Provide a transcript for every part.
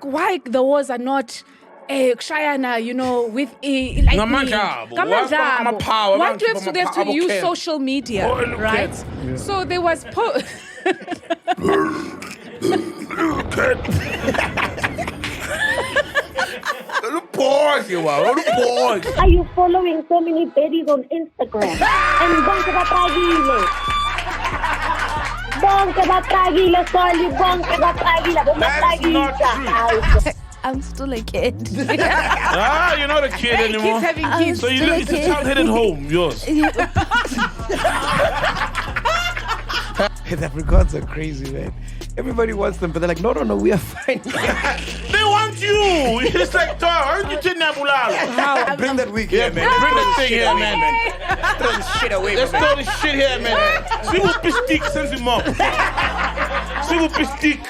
why the wars are not Shayana, with like why do they have to use social media, right? Yeah. So there was Are you following so many babies on Instagram? And bonke batragile, sorry, bonke batragile, That's not true. I'm still a kid. You're not a kid anymore. Keeps having kids. So it's a child headed home, yours. The Africans are crazy, man. Everybody wants them, but they're like, no, we are fine. They want you. It's like, aren't you kidnapped? Bring that wig here, man. Bring that thing here, man. Throw this shit away, Let's man. throw this shit here, man. See who pistik since him up. See who pistik.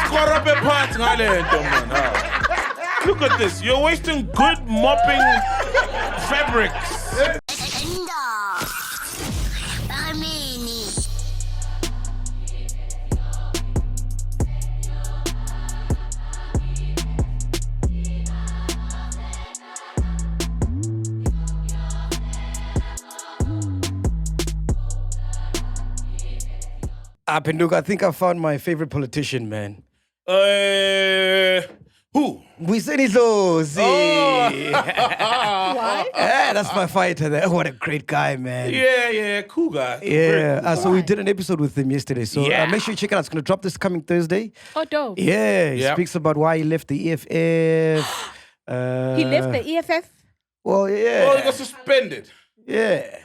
Score up a part, man. Look at this. You're wasting good mopping fabrics. Penduka, I think I found my favorite politician, man. Who? Mbuyiseni Ndlozi. Why? Yeah, that's my fighter there. What a great guy, man. Yeah, cool guy. Yeah, so we did an episode with him yesterday. So make sure you check it out. It's going to drop this coming Thursday. Oh, dope. Yeah, he speaks about why he left the EFF. He left the EFF? Well, yeah. Oh, he got suspended. Yeah.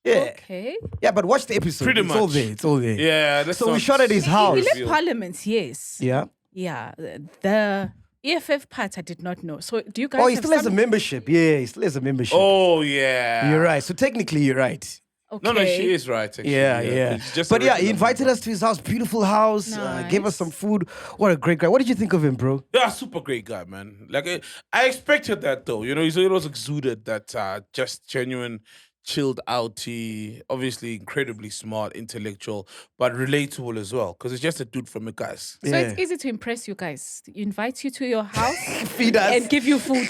Okay. Yeah, but watch the episode. Pretty It's much. all there. Yeah. So we shot at his house. He left Parliament, yes. Yeah. Yeah. The EFF part I did not know. So do you guys Oh, he still has a membership. Yeah, he still has a membership. Oh, yeah. You're right. So technically, you're right. Okay. No, she is right. Actually. Yeah. He's just But a yeah, he regular invited member. us to his house. Beautiful house. Nice. Gave us some food. What a great guy. What did you think of him, bro? Yeah, super great guy, man. Like I expected that though. He's always exuded that just genuine, chilled out. Obviously incredibly smart, intellectual, but relatable as well. Because it's just a dude from the guys. So it's easy to impress you guys. He invites you to your house Feed us. and give you food.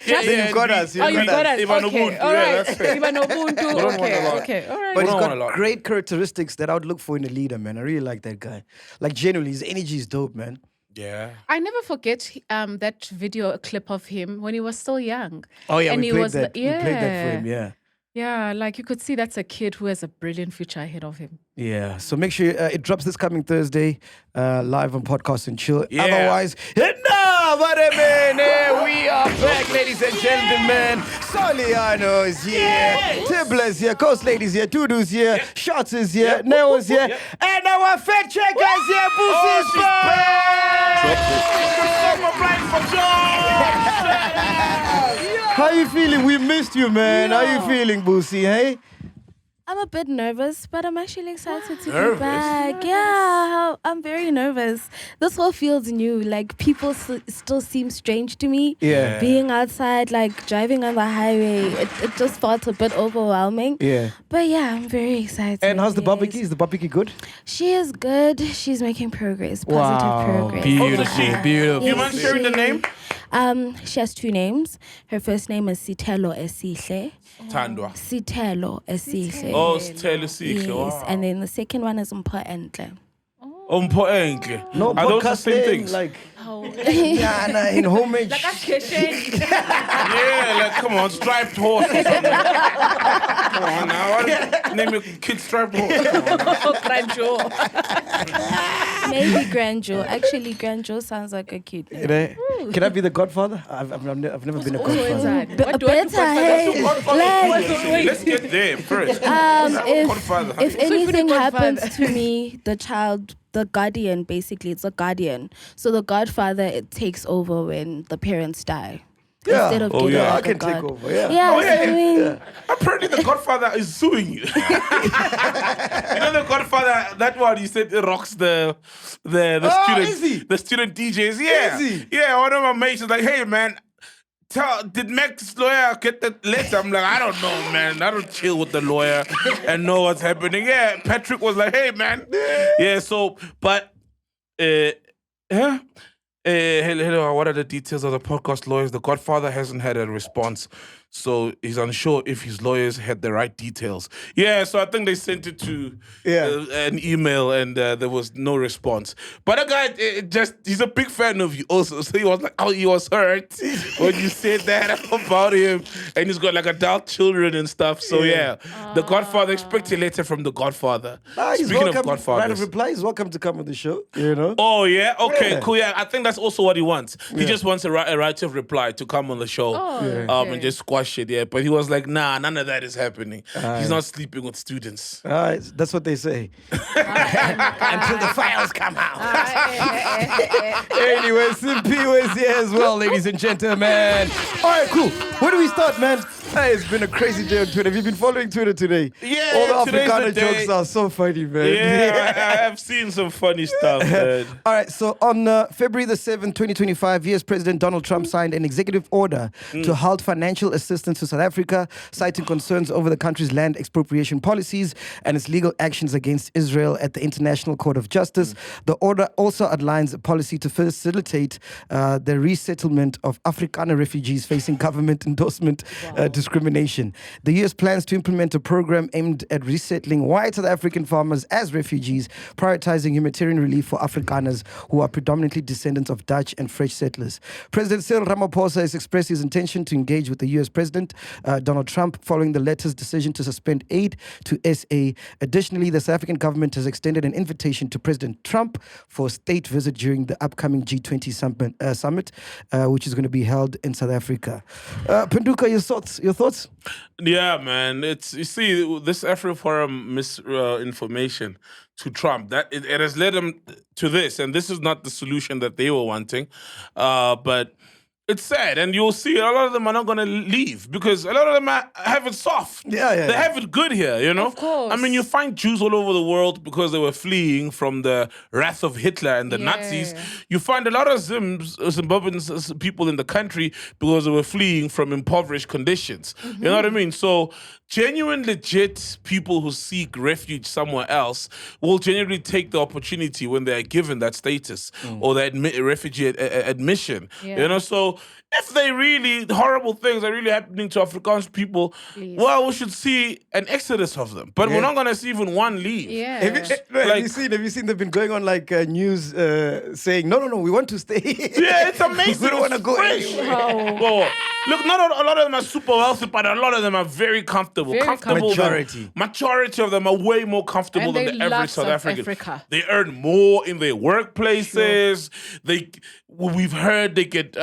You've got us. Oh, you got us. Ivan Okay, Ubuntu. all Yeah, right. that's fair. Ivan Ubuntu. don't want a lot. Okay, all right. But We he's don't want a got lot. great characteristics that I would look for in a leader, man. I really like that guy. Like, genuinely, his energy is dope, man. Yeah. I never forget that video clip of him when he was still young. Oh, yeah, And we he played was that. We played that for him, yeah. Yeah, like you could see that's a kid who has a brilliant future ahead of him. Yeah, so make sure it drops this coming Thursday, live on Podcast and Chill. Yeah. Otherwise, we are back, ladies and gentlemen. Soliano is here, Tibbler's here, Coast Ladies here, Dudu's here, Shots is here, Neo's here, and our Fact Cheaker is here, Vusi's How you feeling? We missed you, man. How you feeling, Vusi, hey? I'm a bit nervous, but I'm actually excited to Nervous? be back. Yeah, I'm very nervous. This whole feels new. Like, people still seem strange to me. Yeah. Being outside, like, driving on the highway, it just felt a bit overwhelming. Yeah. But yeah, I'm very excited. And how's the yes. barbecue? Is the barbecue good? She is good. She's making progress. Positive Wow. progress. Beautiful, beautiful. You mind sharing the name? She has two names. Her first name is Sithelo Esihle. Tandwa. Sithelo Esihle. Oh, Stella Six. Yes, Wow. and then the second one is Mpho-Entle. Important. No Are those the podcast same name, things? like yeah, in homage. Yeah, like come on, striped horse or something. Come on now. Why name your kid striped horse? Maybe Grandjo. Actually, Grandjo sounds like a cute name. Can I be the Godfather? I've never been a Godfather. Better, hey. Like, Let's get there first. Godfather. if anything Godfather. happens to me, the child, the guardian, basically, it's a guardian. So the Godfather, it takes over when the parents die. Yeah. Instead of Oh, getting yeah. like I can a god. take over, yeah. Yeah, Oh, yeah, so I mean, Apparently the Godfather is suing you. You know the Godfather, that one you said rocks the is he? student the student DJs. Yeah. Is he? Yeah, one of my mates was like, hey man, did Mac's lawyer get the letter? I'm like, I don't know, man. I don't chill with the lawyer and know what's happening. Yeah, Patrick was like, hey man. Yeah, so but Hello, what are the details of the podcast lawyers? The Godfather hasn't had a response, so he's unsure if his lawyers had the right details. Yeah, so I think they sent it to an email and there was no response. But the guy, he's a big fan of you also, so he was like, oh, he was hurt when you said that about him. And he's got like adult children and stuff, so yeah. The Godfather, expect a letter from the Godfather. He's Speaking welcome, of Godfathers. right of reply, he's welcome to come on the show, you know? Oh, yeah? Okay, Yeah. cool. Yeah, I think that's also what he wants. He just wants a right of reply to come on the show and just squash it, yeah. But he was like, nah, none of that is happening. He's not sleeping with students. That's what they say. Until the files come out. Anyway, Simpy was here as well, ladies and gentlemen. All right, cool. Where do we start, man? Hey, it's been a crazy day on Twitter. Have you been following Twitter today? Yeah, all the today's the Afrikaner day. jokes are so funny, man. Yeah, I've seen some funny stuff, man. All right, so on February the 7th, 2025, US President Donald Trump signed an executive order to halt financial assistance to South Africa, citing concerns over the country's land expropriation policies and its legal actions against Israel at the International Court of Justice. The order also outlines a policy to facilitate the resettlement of Afrikaner refugees facing government endorsement discrimination. The US plans to implement a program aimed at resettling white South African farmers as refugees, prioritizing humanitarian relief for Afrikaners who are predominantly descendants of Dutch and French settlers. President Cyril Ramaphosa has expressed his intention to engage with the US President Donald Trump following the latter's decision to suspend aid to SA. Additionally, the South African government has extended an invitation to President Trump for a state visit during the upcoming G20 summit, which is going to be held in South Africa. Penduka, your thoughts? Yeah, man. You see, this Afriforum misinformation to Trump, that it has led him to this, and this is not the solution that they were wanting. But it's sad, and you'll see a lot of them are not going to leave because a lot of them have it soft. They have it good here, you know? Of course. I mean, you find Jews all over the world because they were fleeing from the wrath of Hitler and the Nazis. You find a lot of Zimbabwean people in the country because they were fleeing from impoverished conditions. You know what I mean? So genuine, legit people who seek refuge somewhere else will genuinely take the opportunity when they are given that status or that refugee admission. You know, so if horrible things are really happening to Afrikaans people, well, we should see an exodus of them. But we're not going to see even one leave. Have you seen they've been going on like news saying, no, we want to stay. Yeah, it's amazing. We don't want to go anywhere. Well, look, not a lot of them are super wealthy, but a lot of them are very comfortable. Majority of them are way more comfortable And than they the average love South South African. Africa. They earn more in their workplaces. We've heard they get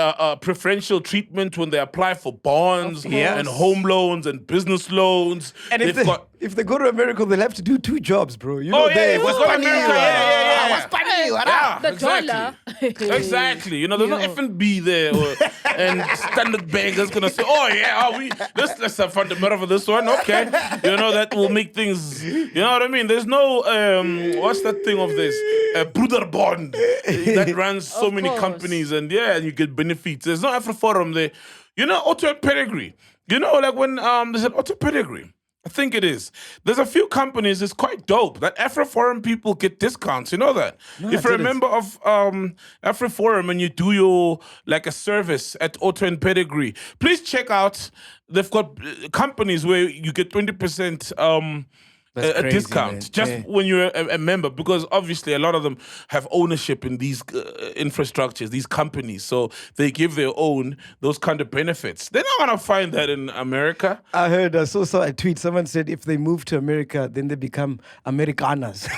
preferential treatment when they apply for bonds and home loans and business loans. And if they go to America, they'll have to do 2 jobs, bro. You know, what's going on in America? The dollar. Exactly. You know, there's no F&B there and Standard Bank that's going to say, let's have fundamental for this one. Okay. You know, that will make things, you know what I mean? There's no, what's that thing of this? Bruder bond that runs so many companies and you get benefits. There's no Afriforum there. You know, auto pedigree. You know, like when there's an auto pedigree. I think it is. There's a few companies, it's quite dope that Afriforum people get discounts. You know that? If you're a member of Afriforum and you do your, like a service at Auto and Pedigree, please check out, they've got companies where you get 20% a crazy, discount man. just when you're a member, because obviously a lot of them have ownership in these infrastructures, these companies, so they give their own those kind of benefits. They're not gonna find that in America. I heard, I saw a tweet, someone said if they move to America, then they become Amerikaners.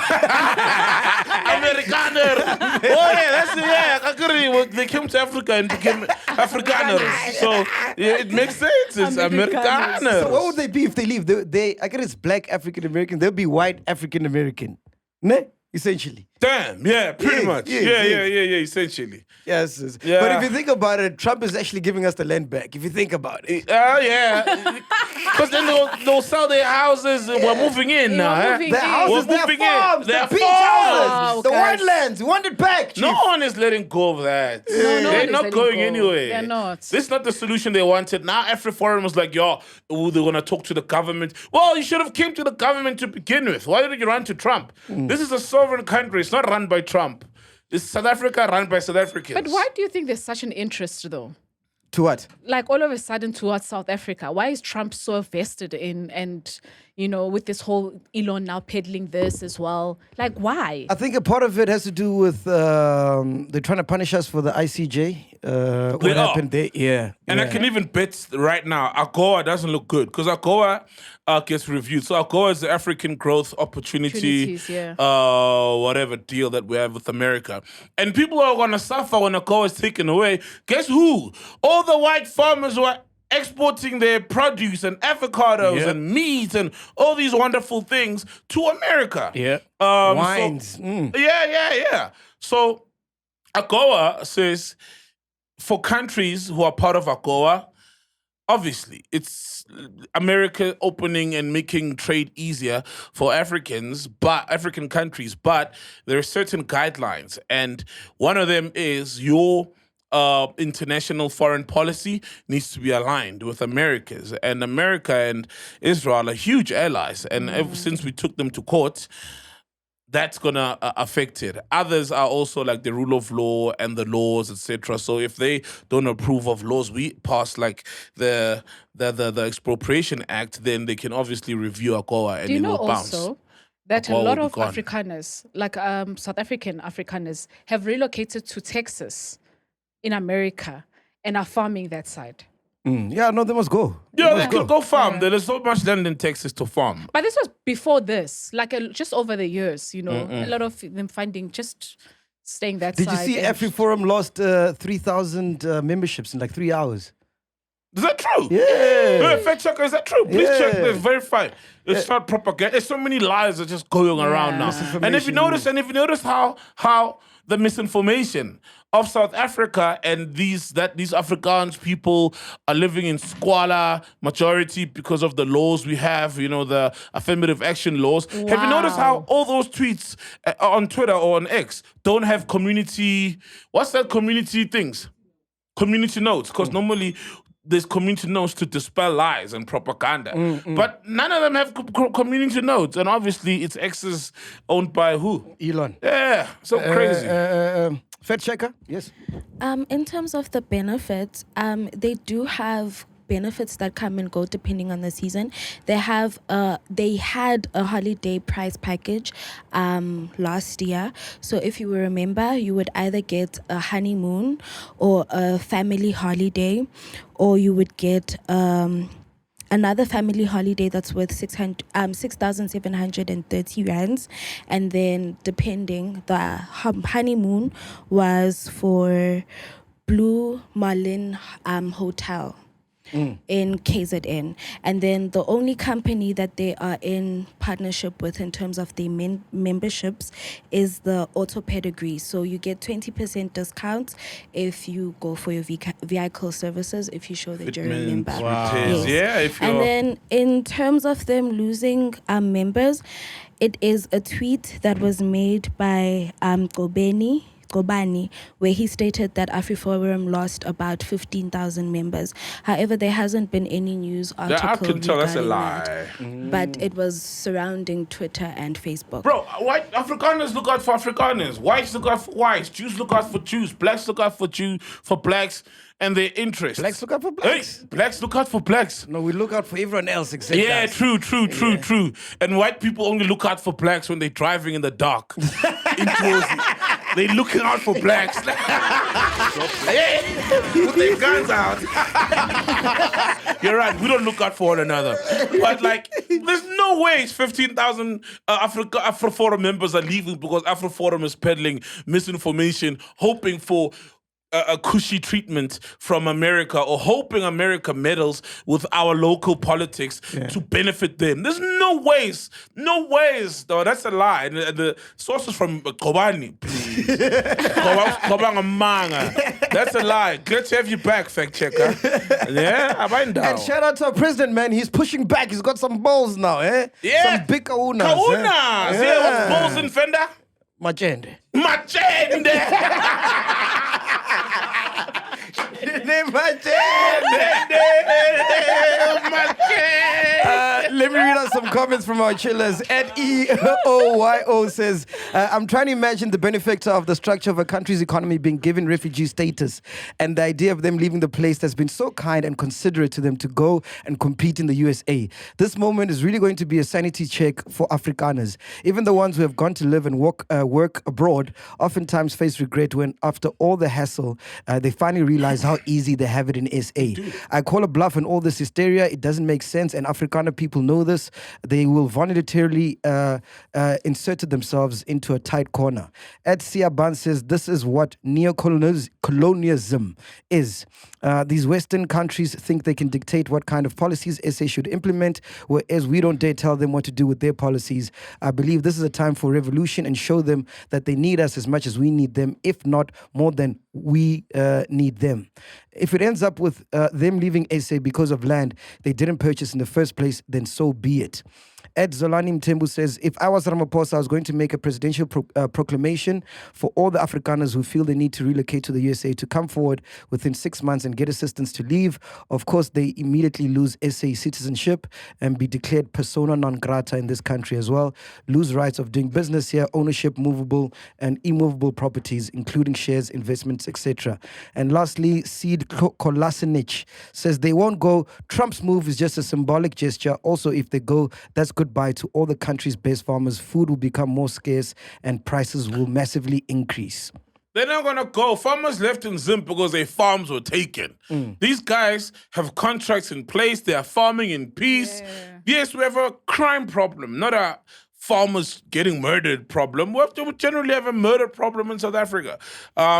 Amerikaner. I agree. They came to Africa and became Afrikaners. So it makes sense. It's Amerikaners. So what would they be if they leave? I guess it's black African American. They'll be white African American. Ne? Essentially. Damn, pretty much. Essentially. Yes. Yeah. But if you think about it, Trump is actually giving us the land back. If you think about it. Because then they'll sell their houses and we're moving in now. Their houses, We're their moving farms, in. their Their beach farms. houses, the wetlands. We want it back, Chief. No one is letting go of that. No They're one is not letting going go. anywhere. They're not. This is not the solution they wanted. Now Afriforum was like, they're going to talk to the government. Well, you should have came to the government to begin with. Why did you run to Trump? This is a sovereign country. It's not run by Trump. Is South Africa run by South Africans? But why do you think there's such an interest, though? To what? Like all of a sudden towards South Africa? Why is Trump so vested in, and, you know, with this whole Elon now peddling this as well? Like, why? I think a part of it has to do with they're trying to punish us for the ICJ. What happened there? Yeah. And I can even bet right now, AGOA doesn't look good because AGOA gets reviewed. So AGOA is the African Growth Opportunity, whatever deal that we have with America. And people are going to suffer when AGOA is taken away. Guess who? All the white farmers who are exporting their produce and avocados and meat and all these wonderful things to America. Yeah. Wines. Yeah. So AGOA says for countries who are part of AGOA, obviously, it's America opening and making trade easier for African countries, but there are certain guidelines, and one of them is your international foreign policy needs to be aligned with America's, and America and Israel are huge allies, and ever since we took them to court, that's gonna affect it. Others are also like the rule of law and the laws, etc. So if they don't approve of laws we pass, like the Expropriation Act, then they can obviously review AGOA and Do you it know will bounce. also that a AGOA lot will of be gone. Afrikaners, like South African Afrikaners, have relocated to Texas in America and are farming that side? Yeah, no, they must go. Yeah, they could go farm. There's so much land in Texas to farm. But this was before this, like just over the years, you know, a lot of them finding just staying that Did side. you see and- Afriforum lost 3,000 memberships in like 3 hours? Is that true? Yeah. Fact checker, is that true? Please check Yeah. this, verify. It's not propaganda. There's so many lies that are just going around now. And if you notice how the misinformation of South Africa and these Afrikaans people are living in squalor majority because of the laws we have, you know, the affirmative action laws. Have you noticed how all those tweets on Twitter or on X don't have community, what's that community things? Community notes, because normally there's community notes to dispel lies and propaganda. But none of them have community notes. And obviously it's X's owned by who? Elon. Yeah, so crazy. Fact checker? Yes. In terms of the benefits, they do have benefits that come and go depending on the season. They had a holiday price package last year. So if you remember, you would either get a honeymoon or a family holiday, or you would get another family holiday that's worth 6,730 rands, and then depending, the honeymoon was for Blue Marlin Hotel in KZN, and then the only company that they are in partnership with in terms of the memberships is the Auto Pedigree. So you get 20% discounts if you go for your vehicle services if you show that you're a member. Yes. Yeah, if you're... And then in terms of them losing members, it is a tweet that was made by Kobani, where he stated that Afriforum lost about 15,000 members. However, there hasn't been any news article I can tell that's a regarding lie. but it was surrounding Twitter and Facebook. Bro, white Afrikaners look out for Afrikaners. Whites look out for whites. Jews look out for Jews. Blacks look out for blacks and their interests. Blacks look out for blacks. Hey, blacks look out for blacks. No, we look out for everyone else except Yeah, us. true. And white people only look out for blacks when they're driving in the dark. They're looking out for blacks. Hey, put their guns out. You're right. We don't look out for one another. But like, there's no way it's 15,000 Afroforum members are leaving because Afroforum is peddling misinformation, hoping for a cushy treatment from America, or hoping America meddles with our local politics to benefit them. There's no ways, though. That's a lie. And the source is from Kobani, please. That's a lie. Glad to have you back, fact checker. Yeah, I'm down. And shout out to our president, man. He's pushing back. He's got some balls now, eh? Yeah. Some big kaunas. Kaunas. Eh? Yeah, what's balls in Fender? Machende. Let me read out some comments from our chillers. At EOYO says, I'm trying to imagine the benefactor of the structure of a country's economy being given refugee status and the idea of them leaving the place that's been so kind and considerate to them to go and compete in the USA. This moment is really going to be a sanity check for Afrikaners. Even the ones who have gone to live and work abroad oftentimes face regret when, after all the hassle, they finally realize how easy they have it in SA. I call a bluff on all this hysteria. It doesn't make sense, and Afrikaner people know this. They will voluntarily inserted themselves into a tight corner. Ed Siaban says this is what neo-colonialism is. These Western countries think they can dictate what kind of policies SA should implement, whereas we don't dare tell them what to do with their policies. I believe this is a time for revolution and show them that they need us as much as we need them, if not more than we need them. If it ends up with them leaving SA because of land they didn't purchase in the first place, then so be it. Ed Zolani Mtembu says, if I was Ramaphosa, I was going to make a presidential proclamation for all the Afrikaners who feel they need to relocate to the USA to come forward within 6 months and get assistance to leave. Of course, they immediately lose SA citizenship and be declared persona non grata in this country as well. Lose rights of doing business here, ownership, movable and immovable properties, including shares, investments, etc. And lastly, Seed Kolasinich says they won't go. Trump's move is just a symbolic gesture. Also, if they go, that's goodbye to all the country's best farmers. Food will become more scarce and prices will massively increase. They're not going to go. Farmers left in Zim because their farms were taken. These guys have contracts in place. They are farming in peace. Yeah. Yes, we have a crime problem, not a farmers getting murdered problem. We generally have a murder problem in South Africa.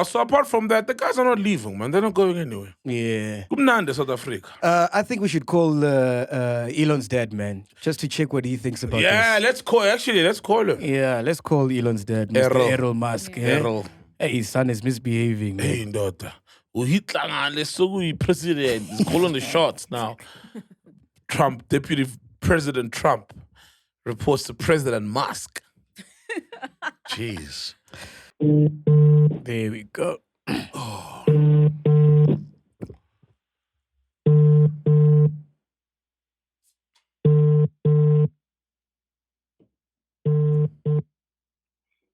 So apart from that, the guys are not leaving, man. They're not going anywhere. Yeah. Kumnandi, South Africa. I think we should call Elon's dad, man, just to check what he thinks about Yeah, this. let's call him. Yeah, let's call Elon's dad, Mr. Errol Musk. Yeah. eh? Errol. Hey, his son is misbehaving. Man. Hey, daughter. President. He's calling the shots now. Trump, Deputy President Trump, reports to President Musk. Jeez. There we go.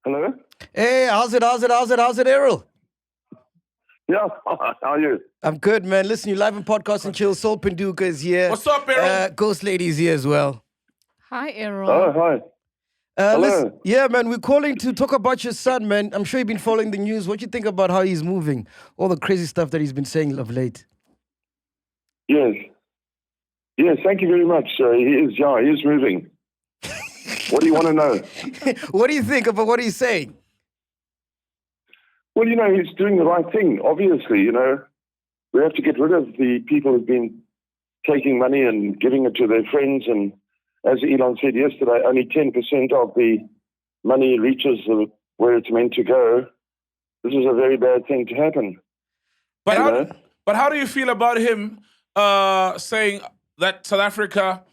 Hello? Hey, how's it, Errol? Yeah, how are you? I'm good, man. Listen, you live in Podcast and Chill. Sol Penduka is here. What's up, Errol? Ghost Lady's here as well. Hi, Errol. Oh, hi. Listen, yeah, man, we're calling to talk about your son, man. I'm sure you've been following the news. What do you think about how he's moving? All the crazy stuff that he's been saying of late. Yes. Yes, thank you very much. He is moving. What do you want to know? What do you think about what he's saying? Well, he's doing the right thing, obviously. We have to get rid of the people who've been taking money and giving it to their friends. And as Elon said yesterday, only 10% of the money reaches where it's meant to go. This is a very bad thing to happen. But how do you feel about him saying that South Africa,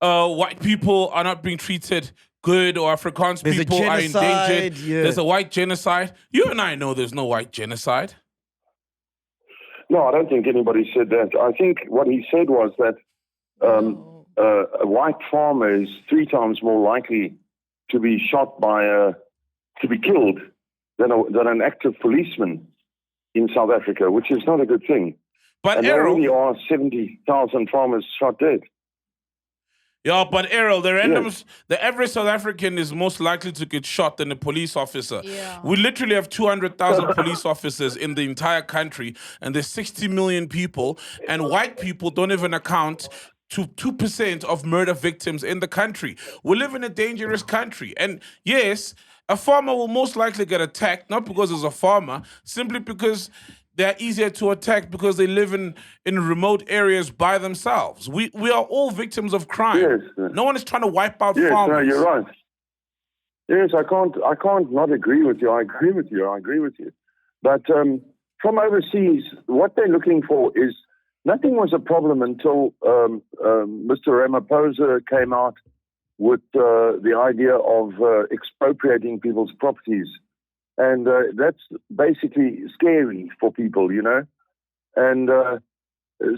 white people are not being treated good, or Afrikaans There's people are endangered? yeah. There's a white genocide. You and I know there's no white genocide. No, I don't think anybody said that. I think what he said was that a white farmer is 3 times more likely to be shot to be killed than an active policeman in South Africa, which is not a good thing. But And there Errol, only are 70,000 farmers shot dead. yeah, but Errol, the average South African is most likely to get shot than a police officer. Yeah. We literally have 200,000 police officers in the entire country, and there's 60 million people, and white people don't even account to 2% of murder victims in the country. We live in a dangerous country. And yes, a farmer will most likely get attacked, not because he's a farmer, simply because they're easier to attack because they live in remote areas by themselves. We are all victims of crime. Yes. No one is trying to wipe out Yes, farmers. no, you're right. Yes, I can't not agree with you. I agree with you. But from overseas, what they're looking for is nothing was a problem until Mr. Ramaphosa came out with the idea of expropriating people's properties. And that's basically scary for people, And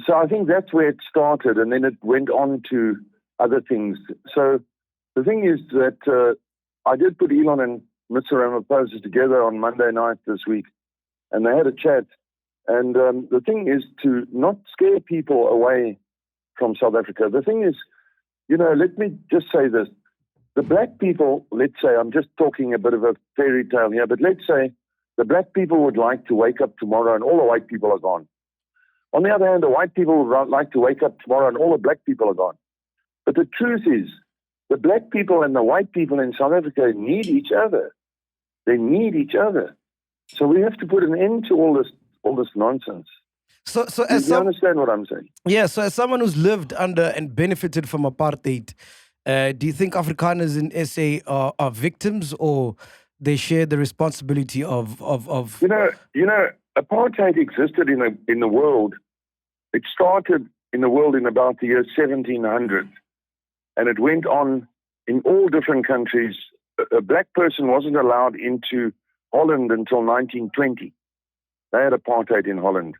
so I think that's where it started. And then it went on to other things. So the thing is that I did put Elon and Mr. Ramaphosa together on Monday night this week, and they had a chat. And the thing is to not scare people away from South Africa. The thing is, let me just say this. The black people, let's say, I'm just talking a bit of a fairy tale here, but let's say the black people would like to wake up tomorrow and all the white people are gone. On the other hand, the white people would like to wake up tomorrow and all the black people are gone. But the truth is, the black people and the white people in South Africa need each other. They need each other. So we have to put an end to all this nonsense. So you understand what I'm saying? Yeah, so as someone who's lived under and benefited from apartheid, do you think Afrikaners in SA are victims, or they share the responsibility of? Apartheid existed in the world. It started in the world in about the year 1700, and it went on in all different countries. A black person wasn't allowed into Holland until 1920. They had apartheid in Holland.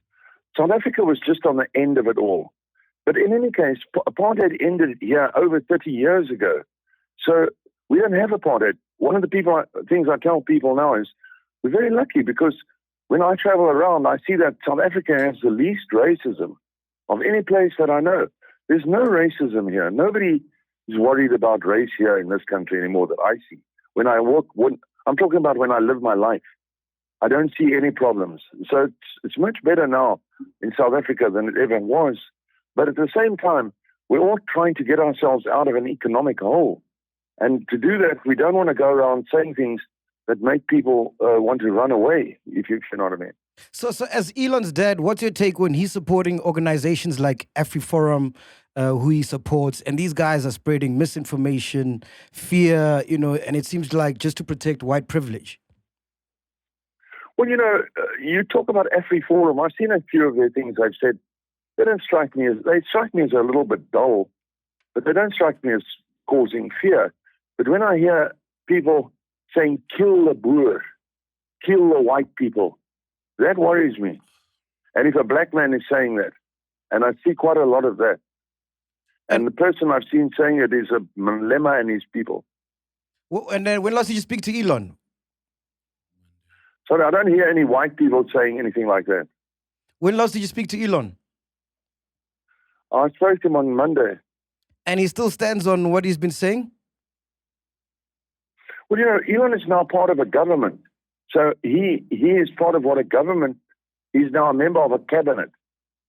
South Africa was just on the end of it all. But in any case, apartheid ended here over 30 years ago. So we don't have apartheid. One of the things I tell people now is we're very lucky, because when I travel around, I see that South Africa has the least racism of any place that I know. There's no racism here. Nobody is worried about race here in this country anymore that I see. I'm talking about when I live my life. I don't see any problems. So it's much better now in South Africa than it ever was. But at the same time, we're all trying to get ourselves out of an economic hole. And to do that, we don't want to go around saying things that make people want to run away, if you know what I mean. So as Elon's dad, what's your take when he's supporting organizations like Afriforum, who he supports, and these guys are spreading misinformation, fear, and it seems like just to protect white privilege? Well, you talk about Afriforum. I've seen a few of their things I've said. They strike me as a little bit dull, but they don't strike me as causing fear. But when I hear people saying, kill the Boer, kill the white people, that worries me. And if a black man is saying that, and I see quite a lot of that, and the person I've seen saying it is a Malema and his people. Well, and then when last did you speak to Elon? Sorry, I don't hear any white people saying anything like that. When last did you speak to Elon? I spoke to him on Monday. And he still stands on what he's been saying? Well, Elon is now part of a government. So he is part of what a government, he's now a member of a cabinet.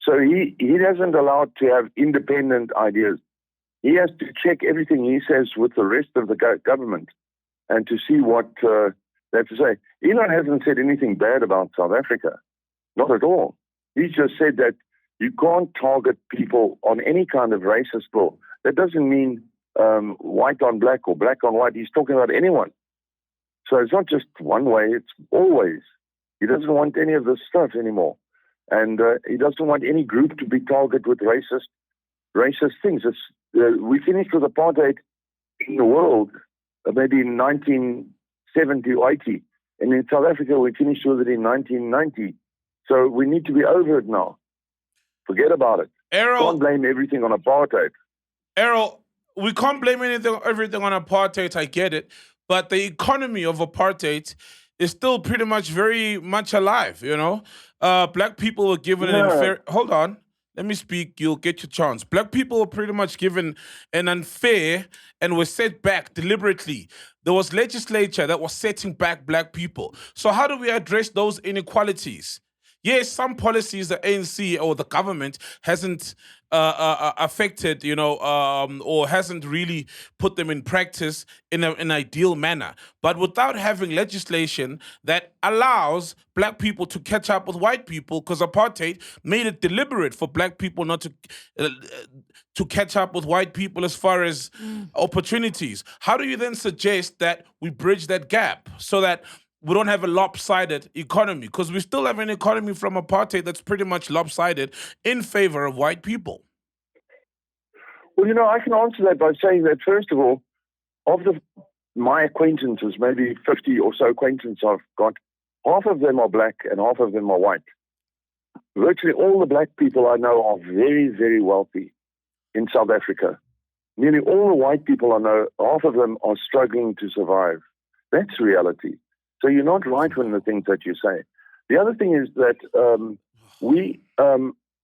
So he doesn't allowed to have independent ideas. He has to check everything he says with the rest of the government and to see what they have to say. Elon hasn't said anything bad about South Africa. Not at all. He's just said that you can't target people on any kind of racist law. That doesn't mean white on black or black on white. He's talking about anyone. So it's not just one way, it's always. He doesn't want any of this stuff anymore. And he doesn't want any group to be targeted with racist things. We finished with apartheid in the world maybe in 1970 or 80. And in South Africa, we finished with it in 1990. So we need to be over it now. Forget about it. Errol, can't blame everything on apartheid. Errol, we can't blame everything on apartheid. I get it. But the economy of apartheid is still pretty much very much alive, Black people were given an unfair... Hold on. Let me speak. You'll get your chance. Black people were pretty much given an unfair and were set back deliberately. There was legislature that was setting back black people. So how do we address those inequalities? Yes, some policies the ANC or the government hasn't affected, or hasn't really put them in practice in an ideal manner. But without having legislation that allows black people to catch up with white people, because apartheid made it deliberate for black people not to catch up with white people as far as opportunities. How do you then suggest that we bridge that gap so that we don't have a lopsided economy? Because we still have an economy from apartheid that's pretty much lopsided in favor of white people. Well, I can answer that by saying that, first of all, of my acquaintances, maybe 50 or so acquaintances I've got, half of them are black and half of them are white. Virtually all the black people I know are very, very wealthy in South Africa. nearly all the white people I know, half of them are struggling to survive. That's reality. So you're not right when the things that you say. The other thing is that we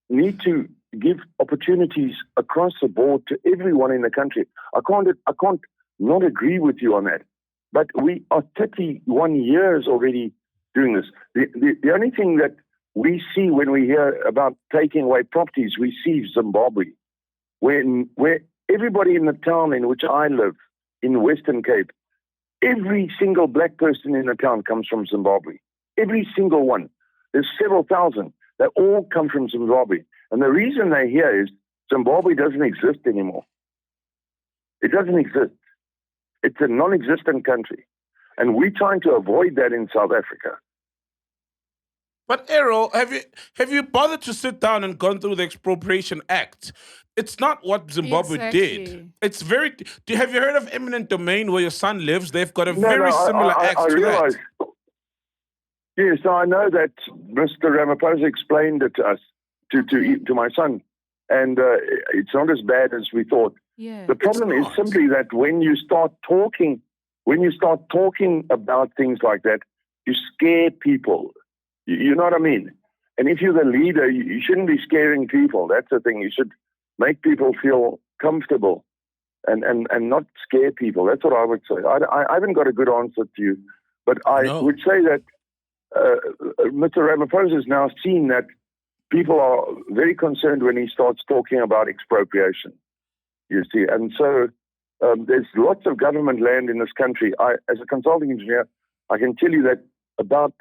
need to give opportunities across the board to everyone in the country. I can't not agree with you on that. But we are 31 years already doing this. The only thing that we see when we hear about taking away properties, we see Zimbabwe, where everybody in the town in which I live, in Western Cape, every single black person in the town comes from Zimbabwe. Every single one. There's several thousand. They all come from Zimbabwe. And the reason they're here is Zimbabwe doesn't exist anymore. It doesn't exist. It's a non-existent country. And we're trying to avoid that in South Africa. But Errol, have you bothered to sit down and gone through the Expropriation Act? It's not what Zimbabwe did. It's have you heard of eminent domain where your son lives? They've got a very similar act I to realize, that. Yes, I know that Mr. Ramaphosa explained it to us, to my son, and it's not as bad as we thought. Yeah. The problem is simply that when you start talking about things like that, you scare people. You know what I mean? And if you're the leader, you shouldn't be scaring people. That's the thing. You should make people feel comfortable and not scare people. That's what I would say. I haven't got a good answer to you, but I would say that Mr. Ramaphosa has now seen that people are very concerned when he starts talking about expropriation, you see. And so there's lots of government land in this country. As a consulting engineer, I can tell you that about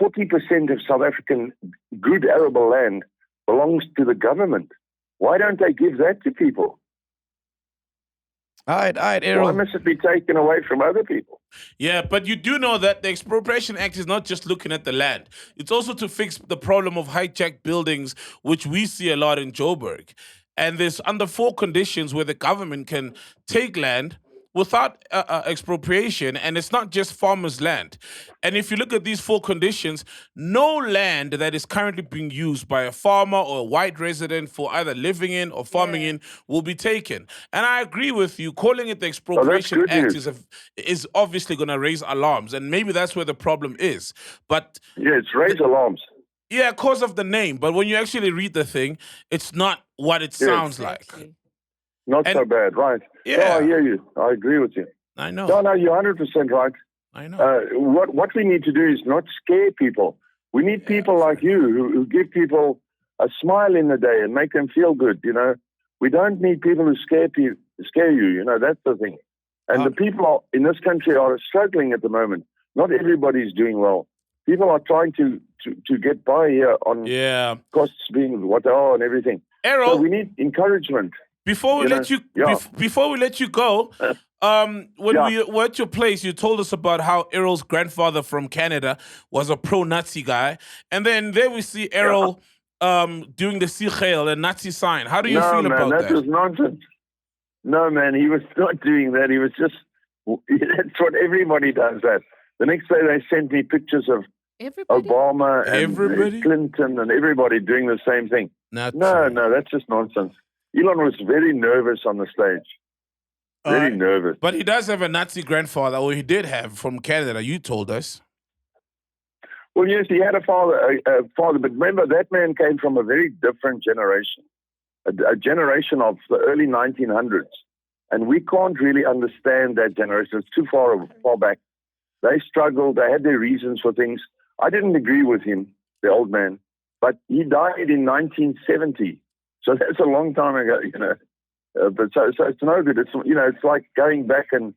40% of South African good arable land belongs to the government. Why don't they give that to people? All right, Errol. Why must it be taken away from other people? Yeah, but you do know that the Expropriation Act is not just looking at the land. It's also to fix the problem of hijacked buildings, which we see a lot in Joburg. And there's under 4 conditions where the government can take land without expropriation, and it's not just farmers' land. And if you look at these 4 conditions, no land that is currently being used by a farmer or a white resident for either living in or farming in will be taken. And I agree with you, calling it the Expropriation Act is obviously going to raise alarms, and maybe that's where the problem is. But yeah, it's raised alarms. Yeah, because of the name. But when you actually read the thing, it's not what it sounds like. Not so bad, right? Yeah. No, I hear you. I agree with you. I know. No, you're 100% right. I know. What we need to do is not scare people. We need people like you who give people a smile in the day and make them feel good, you know. We don't need people who scare you, you know, that's the thing. And the people in this country are struggling at the moment. Not everybody's doing well. People are trying to get by here on costs being what they are and everything. Errol, so we need encouragement. Before we let you go, when we were at your place, you told us about how Errol's grandfather from Canada was a pro-Nazi guy, and then there we see Errol doing the Sichel and Nazi sign. How do you feel about that? That was nonsense. No, man, he was not doing that. He was just, that's what everybody does that. The next day they sent me pictures of Obama and Clinton and everybody doing the same thing. No, that's just nonsense. Elon was very nervous on the stage. Very nervous. But he does have a Nazi grandfather, or he did have, from Canada, you told us. Well, yes, he had a father, but remember, that man came from a very different generation, a generation of the early 1900s. And we can't really understand that generation. It's too far back. They struggled. They had their reasons for things. I didn't agree with him, the old man, but he died in 1970. So that's a long time ago, you know. But so it's no good. It's, you know, it's like going back and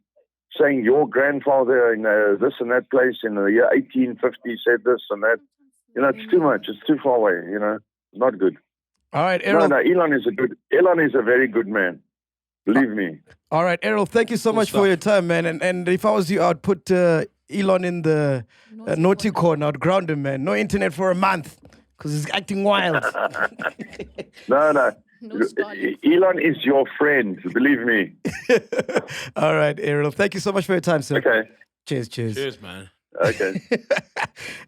saying your grandfather in this and that place in the year 1850 said this and that. You know, it's too much. It's too far away. You know, it's not good. All right, Errol. No, Elon is a very good man. Believe me. All right, Errol. Thank you so much for your time, man. And if I was you, I'd put Elon in the naughty corner. I'd ground him, man. No internet for a month. Because he's acting wild. No. Elon is your friend, believe me. All right, Errol. Thank you so much for your time, sir. Okay. Cheers. Cheers, man. Okay.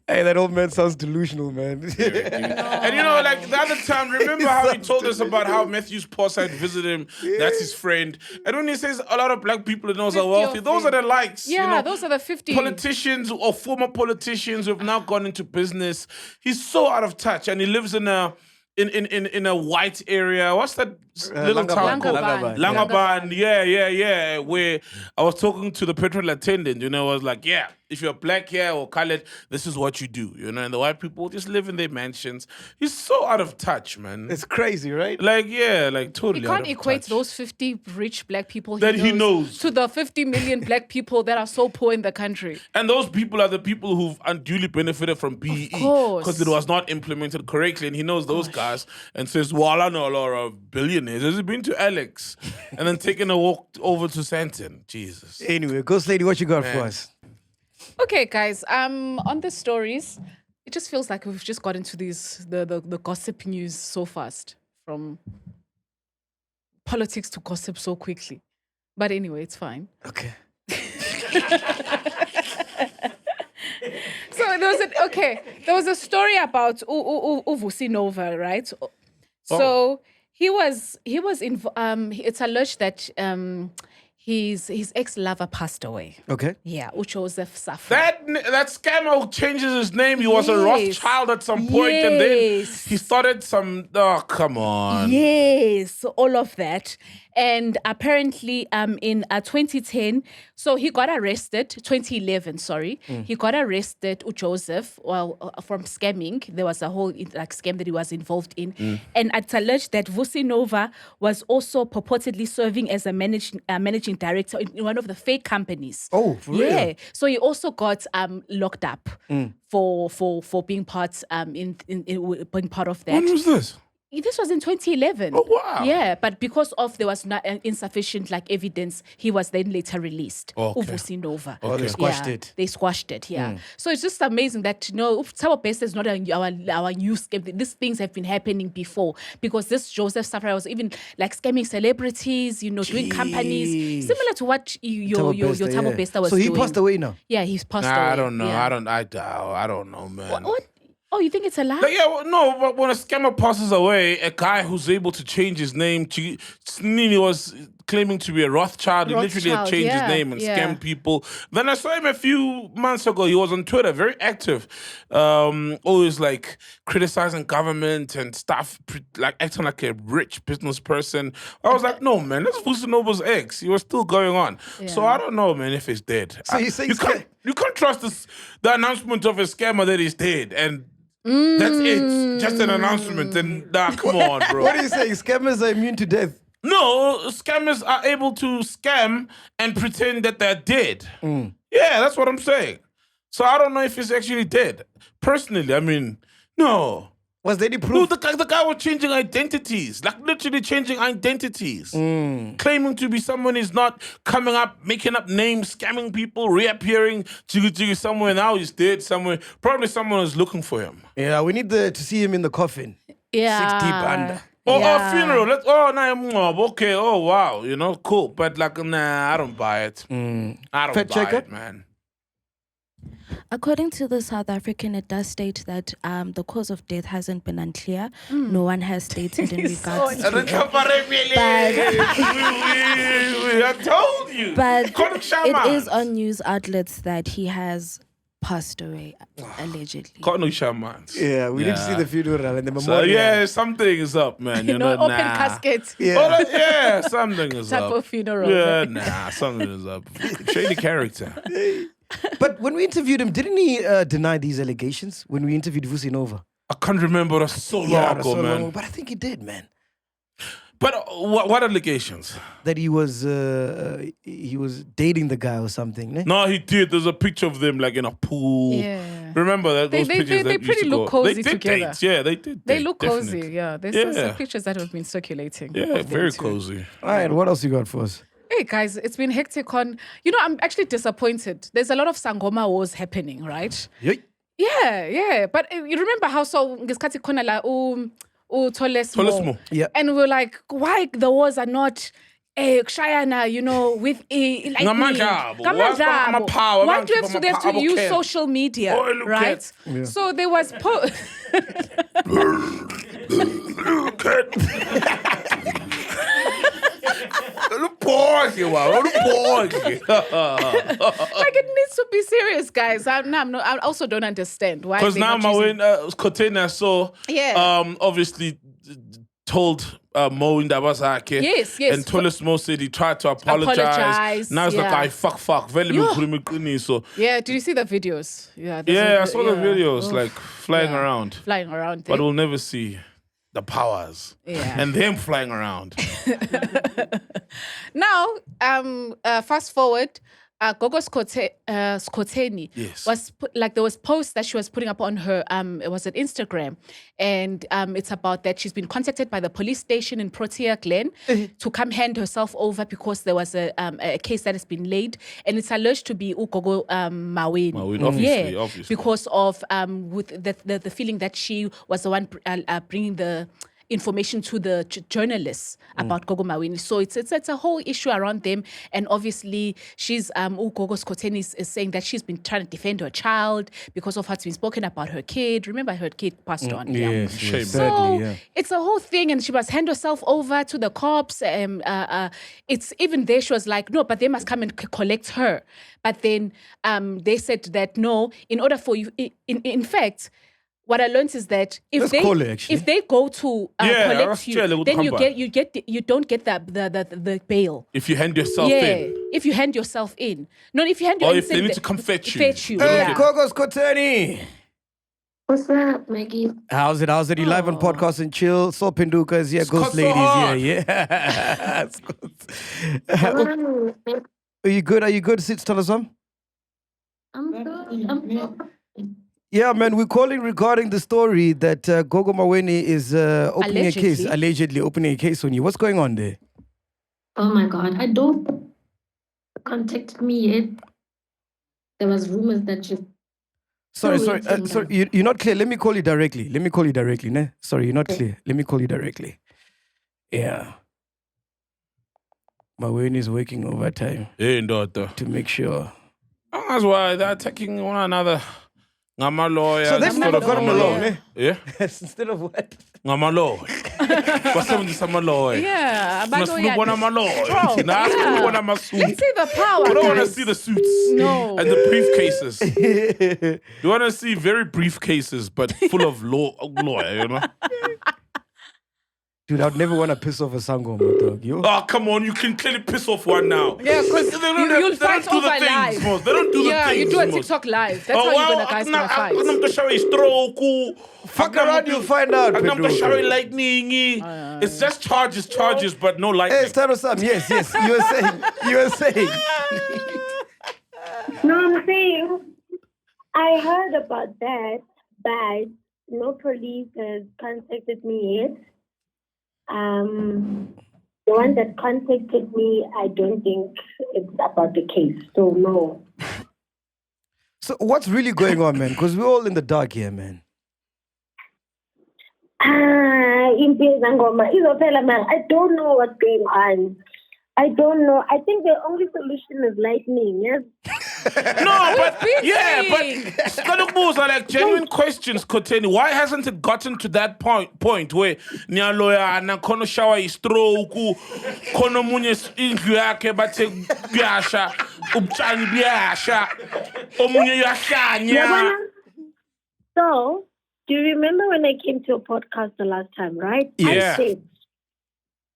Hey, that old man sounds delusional, man. And you know, like the other time, remember how he told us about how Matthew's Porside visited him? That's his friend. And when he says a lot of black people in those are 50 wealthy, of those are them. the likes. Yeah, you know, those are the 50. politicians or former politicians who have now gone into business. He's so out of touch, and he lives in a white area. What's that little town called? Langaban. Langaban. Yeah. Where I was talking to the petrol attendant, I was like, yeah, if you're black here or colored, this is what you do, and the white people just live in their mansions. He's so out of touch, man. It's crazy, right? Like totally. You can't out of equate touch. those 50 rich black people That he knows. to the 50 million black people that are so poor in the country. And those people are the people who've unduly benefited from BEE course. because it was not implemented correctly. And he knows those guys and says, well, I know a lot of billionaires. Has he been to Alex? And then taking a walk over to Santon. Jesus. Anyway, Ghost Lady, what you got for us? Okay, guys. On the stories, it just feels like we've just got into the gossip news so fast, from politics to gossip so quickly. But anyway, it's fine. Okay. So there was a story about Vusi Nova, right? So he was it's alleged that his ex-lover passed away. Okay. Yeah, Joseph Safra. That scammer who changes his name, he was a Rothschild at some point, and then he started some. Oh, come on. Yes, all of that. And apparently, in 2010, so he got arrested, 2011, sorry. He got arrested, Joseph, from scamming. There was a whole scam that he was involved in. And it's alleged that Vusi Nova was also purportedly serving as a managing director in one of the fake companies. Oh, for real? Yeah. So he also got locked up for being part in being part of that. When was this? This was in 2011. Oh, wow. Yeah, but because of there was not insufficient evidence, he was then later released. Okay. Vusi Nova. Oh, they squashed it. They squashed it, yeah. So it's just amazing that, Thabo Bester is not our new scam. These things have been happening before, because this Joseph Safra was even scamming celebrities, doing companies, similar to what your Thabo Bester was doing. So doing. he passed away now? Yeah, he's passed away. I don't know. Yeah. I don't know, man. What? Oh, you think it's a lie? But when a scammer passes away, a guy who's able to change his name, Nini was claiming to be a Rothschild. He literally had changed his name and scammed people. Then I saw him a few months ago. He was on Twitter, very active, always criticizing government and stuff, acting like a rich business person. I was like, no, man, that's Vusi Nova's ex. He was still going on. Yeah. So I don't know, man, if he's dead. So you say you can't trust the announcement of a scammer that he's dead, and that's it. Just an announcement. And come on, bro. What are you saying? Scammers are immune to death? No, scammers are able to scam and pretend that they're dead. Yeah, that's what I'm saying. So I don't know if he's actually dead. Personally, I mean, no. Was there any No, proof? the guy was changing identities, literally changing identities. Claiming to be someone he's not, coming up, making up names, scamming people, reappearing somewhere. Now he's dead somewhere. Probably someone is looking for him. Yeah, we need to see him in the coffin. Yeah. 6 deep under. Oh, a funeral. Okay. Oh, wow. Cool. But nah, I don't buy it. I don't Fact buy checker? it, man. According to the South African, it does state that the cause of death hasn't been unclear. No one has stated in regards to it. I told you. But it is on news outlets that he has passed away, allegedly. Kono shamans. Yeah, we need to see the funeral and the So memorial. yeah, something is up, man. Open casket. Yeah. Something is Type up. of funeral. Yeah, something is up. Shady character. But when we interviewed him, didn't he deny these allegations when we interviewed Vusi Nova? I can't remember. That's so long ago, man. But I think he did, man. But what allegations? That he was dating the guy or something. Ne? No, he did. There's a picture of them in a pool. Yeah. Remember that? Those They pictures that pretty used to look go. cozy They did together. date. Yeah, they did. They date, look definitely. cozy, yeah. There's Yeah. some pictures that have been circulating. Yeah, of them very too. cozy. All right, what else you got for us? Hey guys, it's been hectic on. I'm actually disappointed. There's a lot of Sangoma wars happening, right? Yay. Yeah. But you remember how ngesikhathi khona la TollassMo. TollassMo. Yeah. And we're like, why the wars are not Kushayana, with like Ngamandla, Ngamandla. I'm a power, Why man, do you have I'm a to power use cat. social media, Oh, look right? at- Yeah. So there was Pause, you are. Pause. like it needs to be serious, guys. I also don't understand why. Because they're now not using- Maweni Skhotheni saw, obviously told Mo in Dabasake. Yes. And TollassMo said he tried to apologize. Now it's like, yeah. fuck. Very Yeah. so. Yeah, did you see the videos? Yeah, I saw the videos, Oof. like flying around. Flying around. But we'll never see the powers. Yeah. And them flying around. Now, fast forward, Gogo Skhotheni Yes. there was posts that she was putting up on her it was at Instagram, and it's about that she's been contacted by the police station in Protea Glen to come hand herself over because there was a case that has been laid, and it's alleged to be Gogo Maweni. Maweni, obviously. Because of with the feeling that she was the one bringing the information to the journalists about Gogo Maweni. So it's a whole issue around them, and obviously she's Gogo Skhotheni is saying that she's been trying to defend her child because of what's been spoken about her kid. Remember, her kid passed on. Yes, Shame. yes, So sadly, yeah. it's a whole thing, and she must hand herself over to the cops. It's even there. She was like, no, but they must come and collect her. But then they said that no, in order for you, in fact. What I learned is that Let's call her, actually. if they go to collect you, Australia would then come you don't get the bail. If you hand yourself in. If you hand yourself in. Not if you hand Or your if they need to come fetch you. Hey, yeah. Gogo Skhotheni. What's up, Maggie? How's it? You live on Podcast and Chill. So Penduka is here. Ghost so Ladies hard. here. Yeah. Are you good? Tell us some. I'm good. Yeah, man, we're calling regarding the story that Gogo Maweni is opening a case, allegedly opening a case on you. What's going on there? Oh my God, I don't contacted me yet. There was rumors that you. Sorry, waiting sorry. You're not clear. Let me call you directly. Ne? Sorry, you're not clear. Let me call you directly. Yeah. Maweni is working overtime Hey, daughter. to make sure. That's why they're attacking one another. Ngama lawyer. So they've never gotten along, eh? Yeah? Instead of what? Ngama lawyer. Basebenzisa amalawyer. Yeah, Nasibona amalawyer. Strong, Nasibona Let's amasuit. see the power. We don't want to guys. see the suits No. and the briefcases. You want to see very briefcases, but full of lawyer, you know? Dude, I'd never want to piss off a Sangoma, dog. You? Oh, come on, you can clearly piss off one now. Yeah, because you'll fight do over the things, live. most. They don't do the Yeah, things. you do a most. TikTok live. That's how you're gonna fight. I'm to show you stroke. Fuck around, you'll find out. I'm to show you Pedro. lightning. It's just charges, but no lightning. Hey, start us up. Yes. You were saying. No, I'm saying I heard about that, but no police has contacted me yet. The one that contacted me, I don't think it's about the case. So no. So what's really going on, man? Because we're all in the dark here, man. Impilo Zangoma, Izophela, man. I don't know what's going on. I don't know. I think the only solution is lightning. Yes. No, but Skhotheni, like genuine questions, Skhotheni. Why hasn't it gotten to that point where Nyaloya na kono shower is stroke, kono munye indlu yakhe bathe kuyasha, ubutshani buyasha, omunye uyahlanya. Yabona? So, do you remember when I came to a podcast the last time, right? Yeah. I said,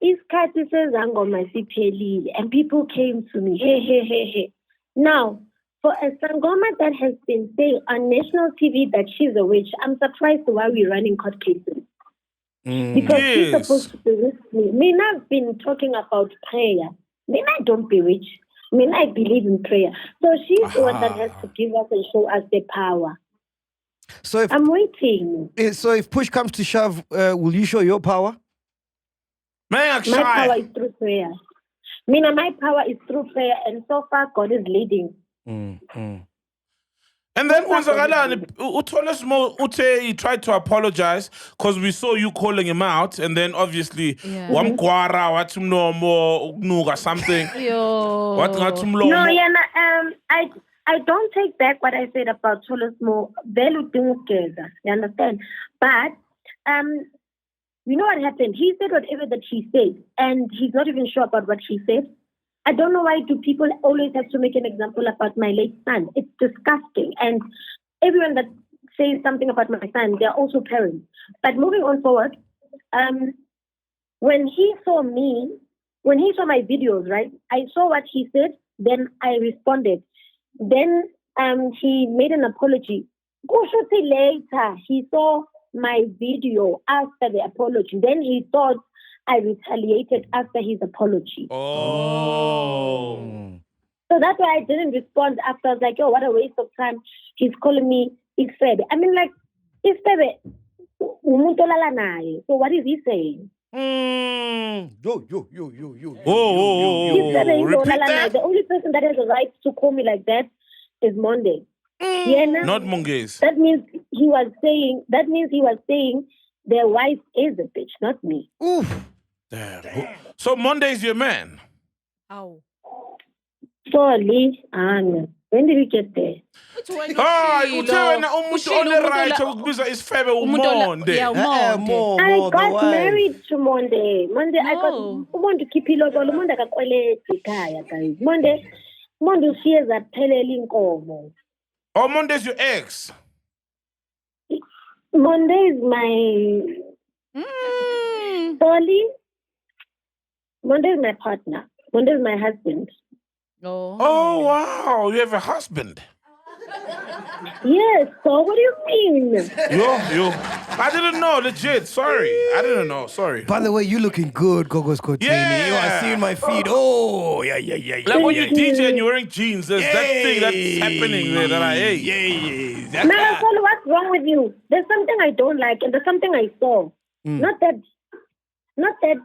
isikhathi sezangoma siphelile, and people came to me, hey. Now, for a Sangoma that has been saying on national TV that she's a witch, I'm surprised why we're running court cases. Because she's supposed to be with me. Me, I've been talking about prayer. Me, I don't bewitch. Me, I believe in prayer. So she's the one that has to give us and show us the power. So I'm waiting. if push comes to shove, will you show your power? Man, My power is through prayer. My power is through prayer, and so far God is leading. And And then TollassMo Ute, he tried to apologize because we saw you calling him out, and then obviously wamkwara watumnomo nuga something. Yo. No, yeah, I don't take back what I said about TollassMo. You understand? But you know what happened? He said whatever that he said, and he's not even sure about what he said. I don't know why do people always have to make an example about my late son. It's disgusting. And everyone that says something about my son, they're also parents. But moving on forward, when he saw my videos, right, I saw what he said, then I responded. Then he made an apology. Shortly later, he saw my video after the apology. Then he thought I retaliated after his apology. Oh. So that's why I didn't respond after. I was like, oh, what a waste of time. He's calling me Ifebe. I mean, like, Ifebe, umuntu olala naye. So what is he saying? Yo. Repeat that? The only person that has a right to call me like that is Monday. Not Mongays. That means he was saying their wife is a bitch, not me. Oof. Damn. So Monday's your man? Ow. Sorry, Anna. When did we get there? I got married to Monday. I got to keep it local. Monday I guys. Monday shares that pelling inkomo. Oh, Monday's your ex. Monday is my Polly. Monday is my partner. Monday is my husband. Oh, wow. You have a husband. Yes, so what do you mean? Yo. I didn't know, legit. Sorry. I didn't know. Sorry. By the way, you looking good, Gogo Skhotheni. Yeah. You are seeing my feed. Oh, yeah. Like when you're DJ and you're wearing jeans, there's that thing that's happening there that I hate. Yeah. Marisol, what's wrong with you? There's something I don't like, and there's something I saw. Not that,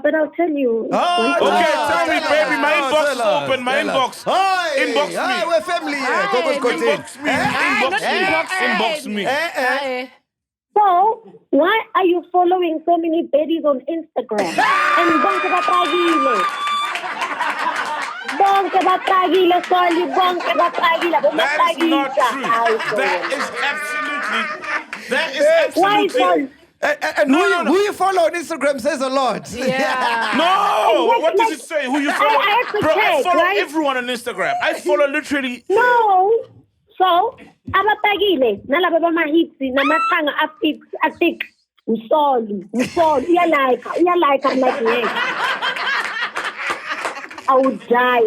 but I'll tell you. Okay, tell me, baby. My inbox is open. My inbox. Inbox me. Hi, we're family here. Gogo Skhotheni. Inbox me. So, why are you following so many babies on Instagram? And bonke bapagile, sorry, bonke bapagile. That is not true. That is absolutely. And who you follow on Instagram says a lot. Yeah. No! Exactly, What does it say? Who you follow? I have to Bro, I check, follow right? everyone on Instagram. I follow literally. No. So, abapagile, nalaba bamahitsi, namathanga afik, usoli, uyalike, I'm like, yes. I would die.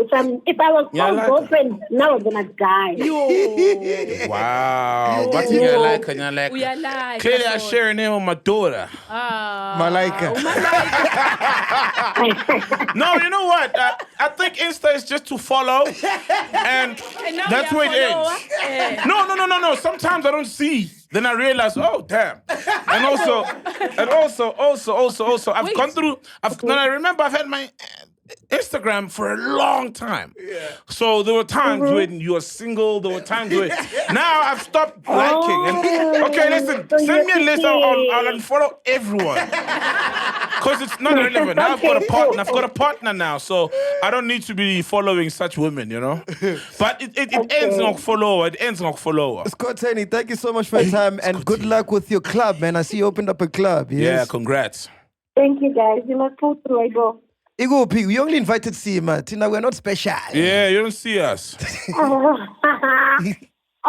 If I was called girlfriend, now I'm gonna die. Wow. But you like. Clearly, I share a name with my daughter. Malaika. No, you know what? I think Insta is just to follow, and that's where it ends. No. Sometimes I don't see. Then I realize, oh damn, and also, I've gone through. Then I remember I've had my Instagram for a long time. Yeah. So there were times when you were single. There were times when now I've stopped liking. And, okay, listen, send me a list. I'll unfollow everyone because it's not relevant. Now I've got a partner. I've got a partner now, so I don't need to be following such women, you know. But it ends not follower. It ends not follower. Skhotheni, thank you so much for your time and good luck with your club, man. I see you opened up a club. Yes? Yeah, congrats. Thank you, guys. You must pull through, I go. Iguphi, we only invited Sima. Tina, we're not special. Yeah, you don't see us. Oh,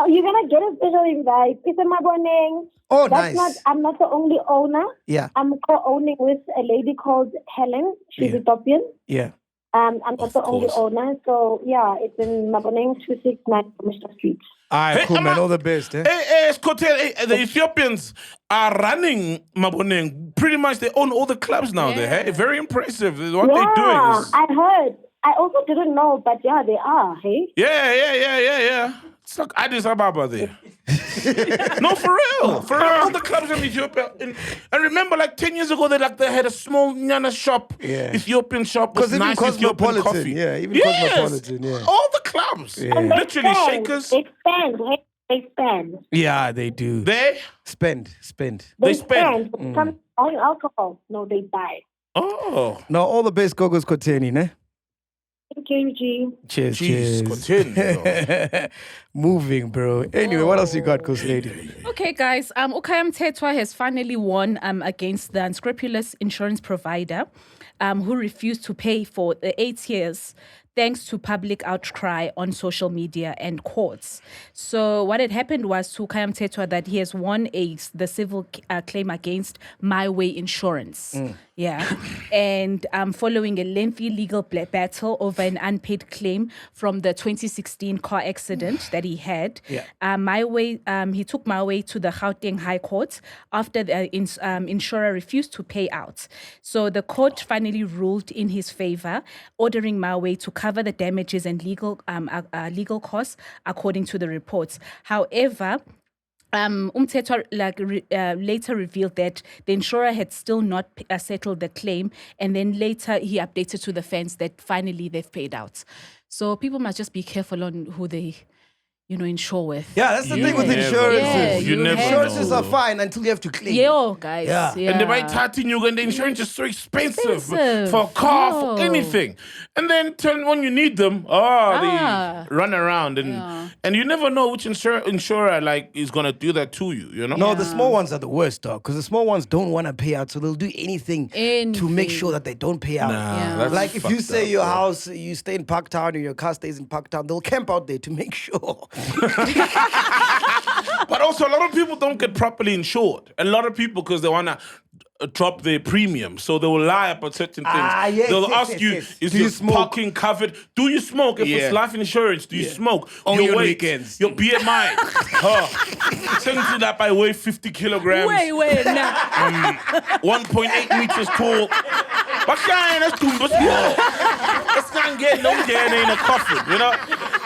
you're gonna get a special invite. It's a Maweni. Oh, That's nice. I'm not the only owner. Yeah. I'm co-owning with a lady called Helen. She's Ethiopian. Yeah. I'm not the only owner. So yeah, it's in Maweni 269 Commissioner Street. All right, cool, man. All the best. Hey, Skhotheni, the Ethiopians are running Maweni. Pretty much, they own all the clubs now. There, hey? Very impressive. What they're doing is... I heard. I also didn't know, but yeah, they are. Hey. Yeah. It's like Addis Ababa there. No, for real. All the clubs in Ethiopia. And remember, like 10 years ago, they had a small Nyana shop, Ethiopian shop with nice Ethiopian coffee. Yeah, even Cosmopolitan. Yeah. All the clubs. And literally shakers. Expand. They spend. Yeah, they do. They? Spend. They spend. Some buying alcohol. No, they buy. Oh. Now, all the best, Gogo Skhotheni, ne? Thank you, G. Cheers, Jeez, continue. Moving, bro. Anyway, what else you got, Ghost Lady? Okay, guys. Khaya Mthethwa has finally won against the unscrupulous insurance provider who refused to pay for the 8 years thanks to public outcry on social media and courts. So what had happened was to Khaya Mthethwa that he has won the civil claim against My Way Insurance. Yeah. And following a lengthy legal battle over an unpaid claim from the 2016 car accident that he had, he took My Way to the Gauteng High Court after the insurer refused to pay out. So the court finally ruled in his favor, ordering My Way to cover the damages and legal costs according to the reports. However, Mthethwa later revealed that the insurer had still not settled the claim, and then later he updated to the fans that finally they've paid out. So people must just be careful on who they, insure with. Yeah, that's the thing with insurances. Yeah, you never Insurances know. are fine until you have to claim. Yeah, guys. Yeah. And they might tarting you, and the insurance is so expensive for a car, for anything. And then when you need them, they run around, and you never know which insurer is gonna do that to you. You know? No, the small ones are the worst, dog, because the small ones don't want to pay out, so they'll do anything to make sure that they don't pay out. That's Like if you say fucked your up, house, you stay in Parktown, or your car stays in Parktown, they'll camp out there to make sure. But also, a lot of people don't get properly insured. A lot of people, because they want to drop their premium, so they will lie about certain things. Yes, They'll yes, ask yes, you, yes. is Do you your smoke? parking covered? Do you smoke? If it's life insurance, do you smoke? Only Your on weight, weekends. your BMI. Telling you that I weigh 50 kilograms. Wait, nah. 1.8 meters tall. But that's too much more. Let's not get no getting in a coffin,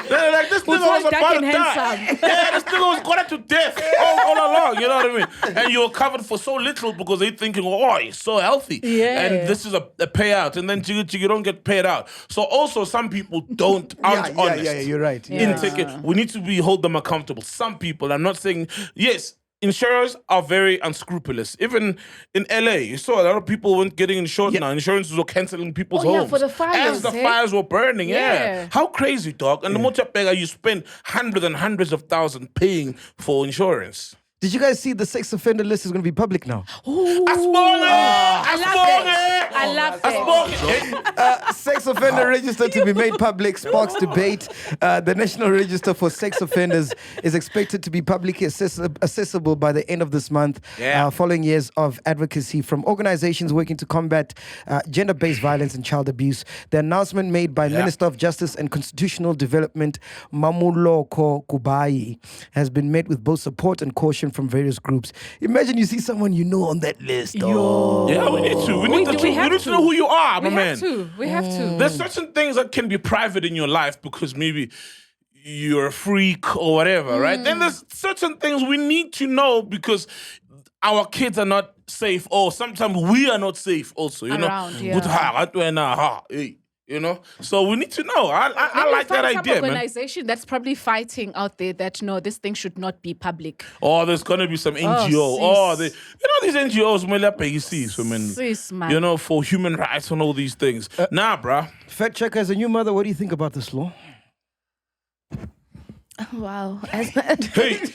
They're like, this nigga was about to die. Yeah, this nigga was going to death all along, you know what I mean? And you're covered for so little because they're thinking, you're so healthy. Yeah. And this is a payout, and then you don't get paid out. So also some people aren't honest. Yeah, you're right. We need to hold them accountable. Some people, I'm not saying, yes, insurers are very unscrupulous. Even in LA, you saw a lot of people weren't getting insured now. Insurances were canceling people's homes. for the fires. As the fires were burning, Yeah. How crazy, dog. And the Mochapega, you spend hundreds and hundreds of thousands paying for insurance. Did you guys see the sex offender list is going to be public now? I love it. Sex offender register to be made public sparks debate. The National Register for Sex Offenders is expected to be publicly accessible by the end of this month, following years of advocacy from organizations working to combat gender-based violence and child abuse. The announcement made by Minister of Justice and Constitutional Development, Mamuloko Kubayi, has been met with both support and caution from various groups. Imagine you see someone you know on that list. Yeah, we need to. We need to know who you are, my man. We have to. There's certain things that can be private in your life because maybe you're a freak or whatever, right? Then there's certain things we need to know because our kids are not safe, or sometimes we are not safe also, So we need to know. I like that idea, man. Organization that's probably fighting out there that no, this thing should not be public. Oh, there's gonna be some NGO. These NGOs, man, for human rights and all these things. Bruh. Fact Checker, as a new mother, what do you think about this law? Wow. Hey, which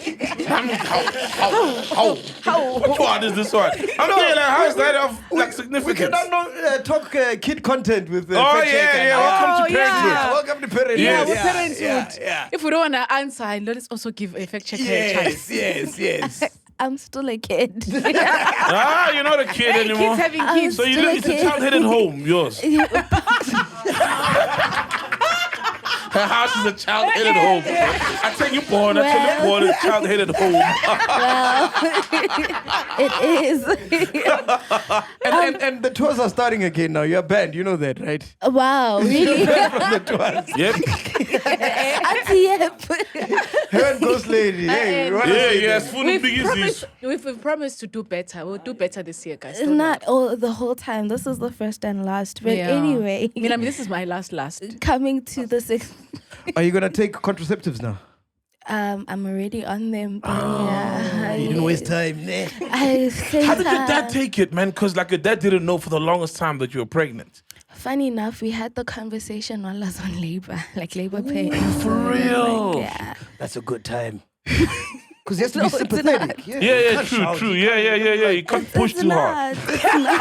one is this one? I'm saying, how is that of significance? We cannot talk kid content with Fact Checker. Welcome to Parenthood. Welcome to Parenthood. We're Parenthood. If we don't want to answer, let's also give a fact checker a chance. Yes. I'm still a kid. You're not a kid anymore. Kids having kids. So you live in a child-headed home, yours. Her house is a child-headed home. I tell you, born. I tell you, born is a child-headed home. Well, it is. And the tours are starting again now. You're banned. You know that, right? Wow, really? The tours. Yep. Her and Ghost Lady. Hey, what else is yes. Full of biggies. We've promised to do better. We'll do better this year, guys. Not all the whole time. This is the first and last. But anyway. I mean, this is my last. Coming to the 6th. Are you going to take contraceptives now? I'm already on them. But yeah, You didn't waste time. Nah. How did your dad take it, man? Because like your dad didn't know for the longest time that you were pregnant. Funny enough, we had the conversation while I was on labor, like labor pain. For real? Yeah. That's a good time. Because he has to be sympathetic. Yeah, true. Yeah. You can't push too hard. It's not.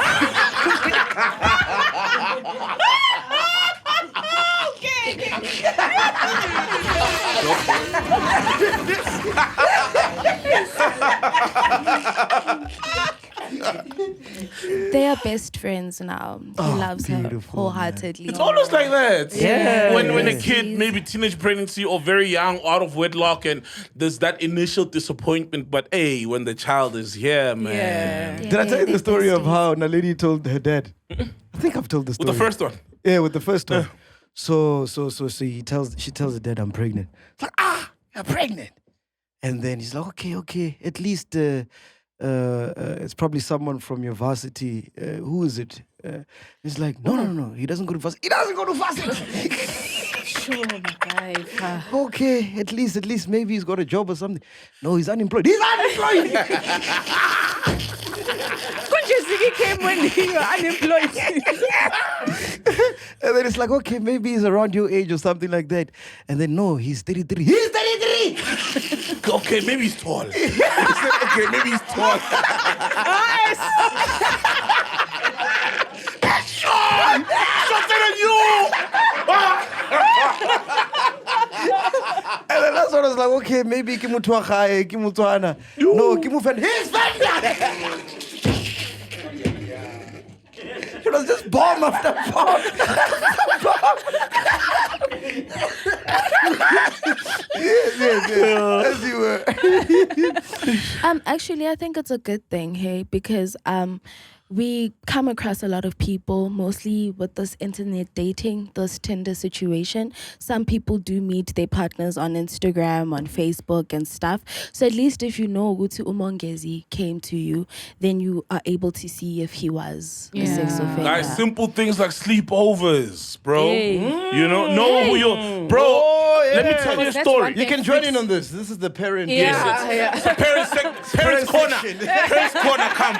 They are best friends now. He loves her wholeheartedly. It's almost like that. Yeah. When a kid, maybe teenage pregnancy or very young, out of wedlock, and there's that initial disappointment, but hey, when the child is here, man. Did I tell you the story of how Naledi told her dad? I think I've told the story. With the first one. Yeah, with the first one. So she tells the dad, I'm pregnant. It's like, you're pregnant. And then he's like, okay. At least it's probably someone from your varsity. Who is it? He's like, no. He doesn't go to varsity. He doesn't go to varsity. Sure, my guy. Okay, at least maybe he's got a job or something. No, he's unemployed. He's unemployed. He came when you were unemployed. And then it's like, okay, maybe he's around your age or something like that. And then no, he's 33. He's 33. Okay, maybe he's tall. Okay, maybe he's tall. Sean! Shorter than you! And then that's when I was like, okay, maybe Kimutwa Khaya, Kimutwana. No, Kimufen. He's pregnant! It was just bomb after bomb. Yes. As you were. Actually, I think it's a good thing, hey, because we come across a lot of people, mostly with this internet dating, this Tinder situation. Some people do meet their partners on Instagram, on Facebook and stuff. So at least if you know Gutu Umongezi came to you, then you are able to see if he was a sex offender. Guys, simple things like sleepovers, bro. Hey. You know who you're... Bro, let me tell you a That's story. one You can join in on this. This is the parent. Yeah. Parents corner. Parents corner, come.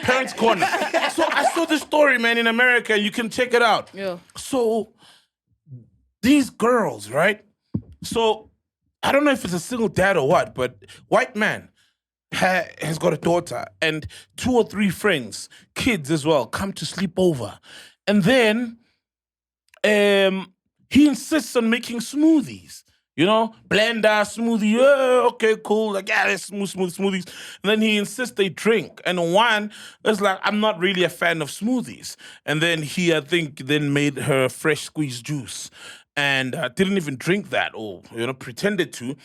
Parents corner. So I saw this story, man, in America. You can check it out. Yeah. So these girls, right? So I don't know if it's a single dad or what, but white man has got a daughter and 2 or 3 friends, kids as well, come to sleep over. And then he insists on making smoothies. You know, blender, smoothie, okay, cool. Like, yeah, there's smooth smoothies. And then he insists they drink. And one is like, I'm not really a fan of smoothies. And then he, I think, then made her fresh squeezed juice. And didn't even drink that or, pretended to.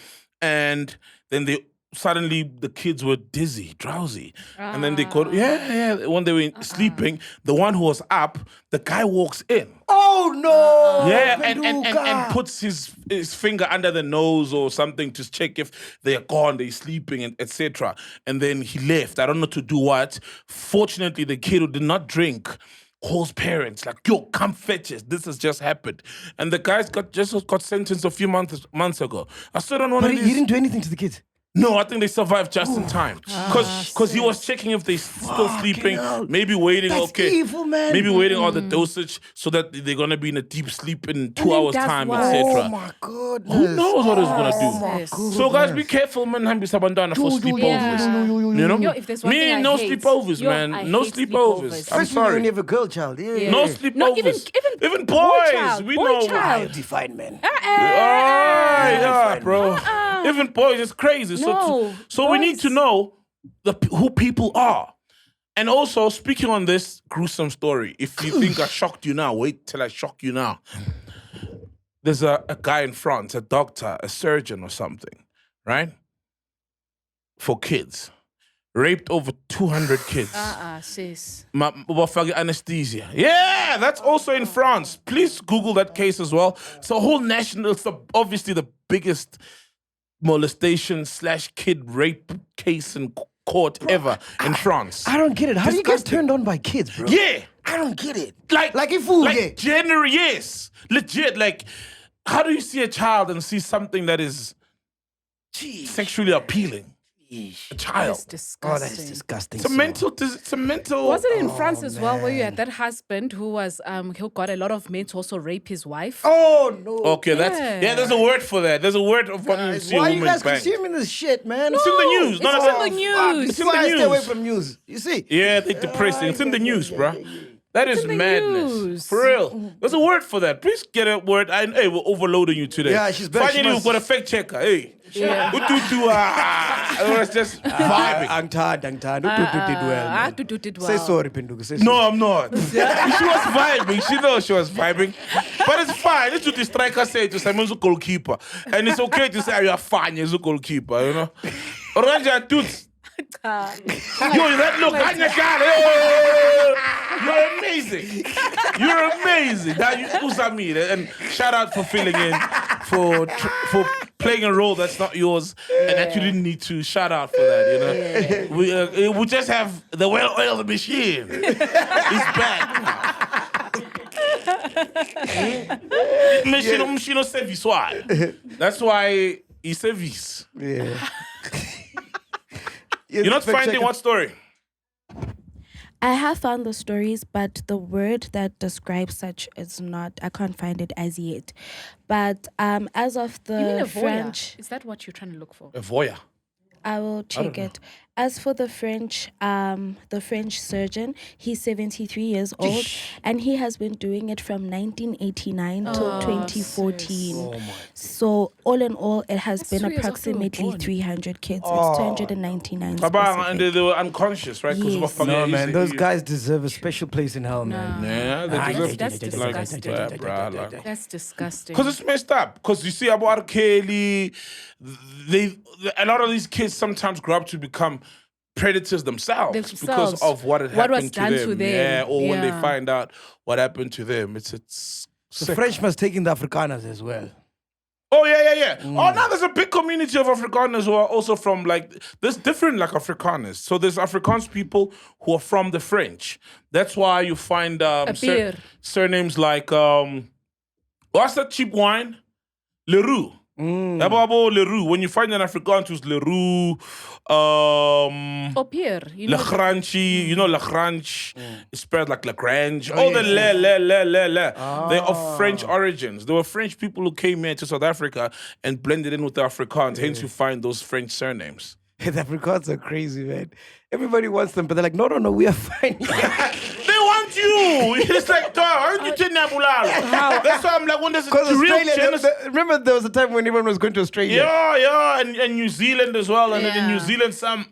And then suddenly the kids were dizzy, drowsy. And then they called, when they were sleeping, the one who was up, the guy walks in. Oh no! Yeah, and puts his finger under the nose or something to check if they're gone, they're sleeping, and etc. And then he left. I don't know to do what. Fortunately, the kid who did not drink calls parents like, yo, come fetch us. This has just happened. And the guys got sentenced a few months ago. I still don't want to. But he didn't do anything to the kids. No, I think they survived just in time. Because he was checking if they're still sleeping, maybe waiting, That's evil, man. maybe waiting on the dosage so that they're going to be in a deep sleep in 2 then hours' that's time, why- etc. Oh my goodness. Who knows what it's going to do? Yes. So guys, be careful, man. Hambi Sabandana for sleepovers. You know? Yo, if there's one thing I no hate, sleepovers, man. I No hate sleepovers. I'm Especially when sorry. you have a girl child. Yeah. No sleepovers. No, even boys. child, We boy know. child. Define men. Yeah, bro. Even boys, it's crazy. No, So we need to know who people are. And also, speaking on this gruesome story, if you think I shocked you now, wait till I shock you now. There's a guy in France, a doctor, a surgeon or something, right? For kids. Raped over 200 kids. Sis. Anesthesia. Yeah, that's also in France. Please Google that case as well. It's a whole national, it's obviously the biggest molestation/kid rape case in court ever in France. I don't get it. How do you get Disgusting. turned on by kids, bro? Yeah. I don't get it. Like if you like yes. Legit. Like, how do you see a child and see something that is sexually appealing. A child. That's disgusting. Oh, that's disgusting. It's a mental. Was it in France as well, where you had that husband who was who got a lot of men to also rape his wife? Oh no. Okay, there's a word for that. There's a word of when you see a Why are woman you guys bang. consuming this shit, man? It's in the news. It's No, in no, the no. news. It's in the Stay news. away from news. You see? Yeah, they're depressing. It's in the news, bruh. That is in the madness. news. For real. There's a word for that. Please get a word. Hey, we're overloading you today. Yeah, she's back. Finally, we've got a fact checker. Hey. Yeah. It's just vibing. I did it well. Say sorry, Penduka. Say No, sorry. I'm not. She was vibing. She knows she was vibing. But it's fine. It's what the striker said to Simon's goalkeeper. And it's okay to say you're fine as a goalkeeper, you know? Oranja Toots. Yo, that look, you're amazing. You're amazing. Now you Usamir, and shout out for filling in, for playing a role that's not yours, and that you didn't need to. Shout out for that. You know, we just have the well-oiled machine. It's back. Machine service. Why? That's why he service. Yeah. You're not finding what story? I have found the stories, but the word that describes such is not. I can't find it as yet. But as of You mean the a voyeur? French, Is that what you're trying to look for? A voyeur. I will check it. As for the French surgeon, he's 73 years old, and he has been doing it from 1989 till 2014. So all in all, it has been 2 years after we were approximately born. 300 kids. It's 299 And specific. they were unconscious, right? 'Cause Yes. of what No, fucking man. easy. Those guys deserve a special place in hell, man. Yeah, they deserve That's to- disgusting. Yeah, bruh, like- That's disgusting. Because it's messed up. Because you see, about R. Kelly, a lot of these kids sometimes grow up to become predators themselves because of what had happened was done to them. Yeah, or when they Yeah. find out what happened to them. It's The sick. French must take in the Afrikaners as well. Oh yeah. Oh, now there's a big community of Afrikaners who are also from there's different Afrikaners. So there's Afrikaans people who are from the French. That's why you find beer. surnames like what's that cheap wine? Leroux. Leroux. When you find an Afrikaans who's Leroux, Pierre, you know. Lagrange, you know Lagrange, it's spelled like Lagrange. All the le. They're of French origins. There were French people who came here to South Africa and blended in with the Afrikaans. Hence, you find those French surnames. The Afrikaans are crazy, man. Everybody wants them, but they're like, no, we are fine. They want you. It's like, aren't you That's why I'm like, when there's a Because real Australia, genocide. remember there was a time when everyone was going to Australia. Yeah, and New Zealand as well. And then in New Zealand, some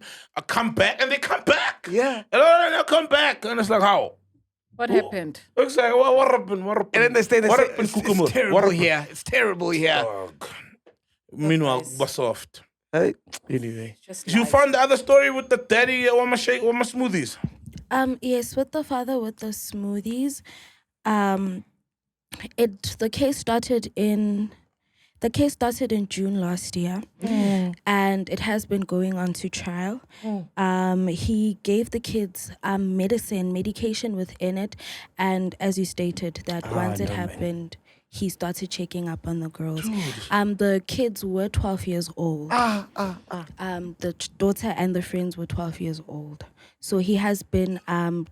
come back, and they come back. Yeah. And they come back. And it's like, how? What happened? It's like, what happened? And then they stay there. What Say, happened, it's Kukumur? terrible What happened? here. It's terrible here. Oh, God. Meanwhile, what's soft? Hey, anyway. You found the other story with the daddy or my smoothies. Yes, with the father with the smoothies, the case started in June last year, and it has been going on to trial. He gave the kids medication within it, and as you stated, that once it happened, he started checking up on the girls. The kids were 12 years old. The daughter and the friends were 12 years old. So he has been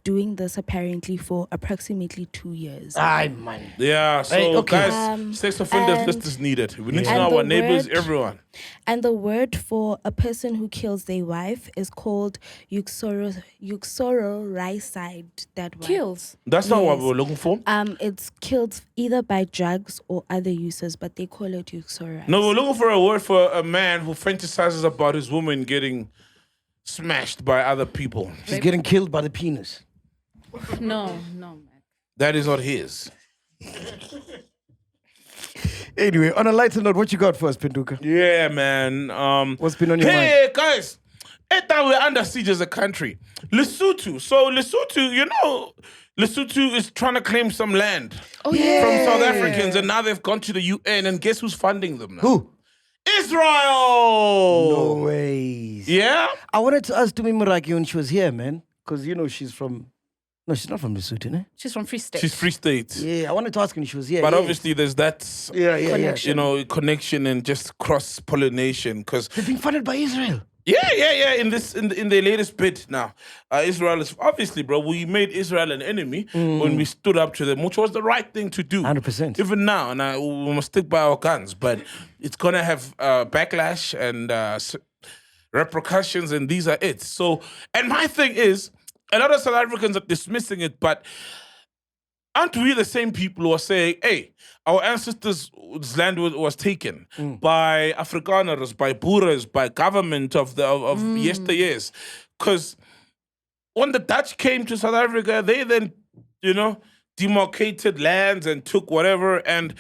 doing this apparently for approximately 2 years. Man. Yeah, so Hey, okay. guys, sex offenders list is needed. We need to And know the our neighbors, word- everyone. And the word for a person who kills their wife is called uxororicide. That one. Kills. That's not what Yes. we were looking for. It's killed either by drugs or other uses, but they call it uxoricide. No, we're looking for a word for a man who fantasizes about his woman getting smashed by other people. She's getting killed by the penis. No, man. That is not his. Anyway, on a lighter note, what you got for us, Penduka? Yeah, man. What's been on your mind? Hey, guys. We're under siege as a country. Lesotho. So Lesotho, Lesotho is trying to claim some land from South Africans, and now they've gone to the UN, and guess who's funding them now? Who? Israel! No ways. Yeah? I wanted to ask Tumi Muraki when she was here, man. Because, she's from No, she's not from Lesotho, ne? She's from Free State. She's Free State. Yeah, I wanted to ask when she was here. But yeah. obviously there's that, Connection. you know, connection and just cross-pollination. Because They're being funded by Israel. Yeah. In the latest bid now, Israel is obviously, bro. We made Israel an enemy when we stood up to them, which was the right thing to do. 100%. Even now, and we must stick by our guns. But it's gonna have backlash and repercussions, and these are it. So, and my thing is, a lot of South Africans are dismissing it, but aren't we the same people who are saying, hey, our ancestors' land was taken by Afrikaners, by Boers, by government of yesteryears? Because when the Dutch came to South Africa, they then, you know, demarcated lands and took whatever, and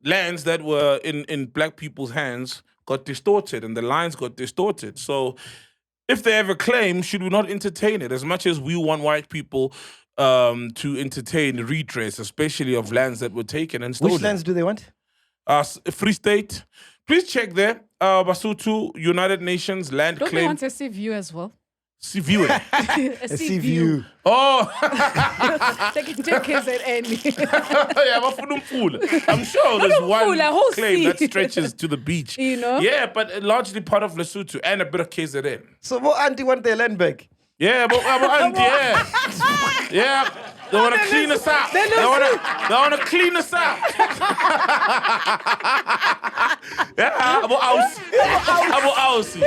lands that were in black people's hands got distorted, and the lines got distorted. So if they ever claim, should we not entertain it? As much as we want white people to entertain redress, especially of lands that were taken and stolen. Which lands do they want? Free State. Please check there. Basotho, United Nations land Don't they claim. want a sea view as well? Sea view. A sea view. Oh, They can take KZN. yeah, bafuna umfula. I'm sure there's one Umfula, whole claim sea. that stretches to the beach. You know? Yeah, but largely part of Lesotho and a bit of KZN. So what auntie want their land back? Yeah, but auntie, yeah. Yeah, they want to clean us out. They want to clean us out. Yeah, about Aussie.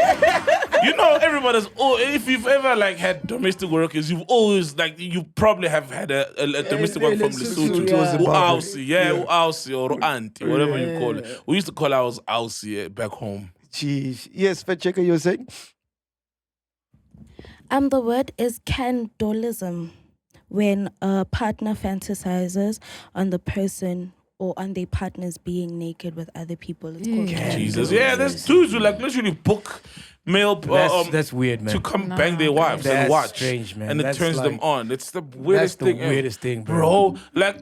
You know, everybody's. Oh, if you've ever like had domestic workers, you've always like you probably have had a domestic worker from Lesotho. Aussie, Aussie or auntie, whatever you call it. We used to call ours Aussie back home. Jeez. Yes, Fact Cheaker, you were saying? The word is candolism, when a partner fantasizes on the person or on their partners being naked with other people. It's called candolism. Jesus. Yeah, there's dudes who like literally book male That's weird, man. to come bang their wives and That's watch. strange, man. And it That's turns them like- on. It's the weirdest thing. weirdest thing, bro. Like,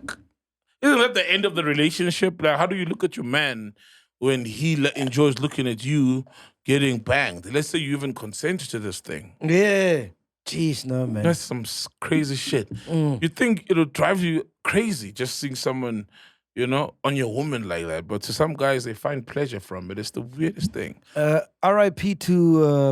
isn't that the end of the relationship? Like, how do you look at your man when he enjoys looking at you getting banged? Let's say you even consent to this thing. Yeah. Jeez, no, man. That's some crazy shit. You think it'll drive you crazy just seeing someone, you know, on your woman like that. But to some guys, they find pleasure from it. It's the weirdest thing. R.I.P. to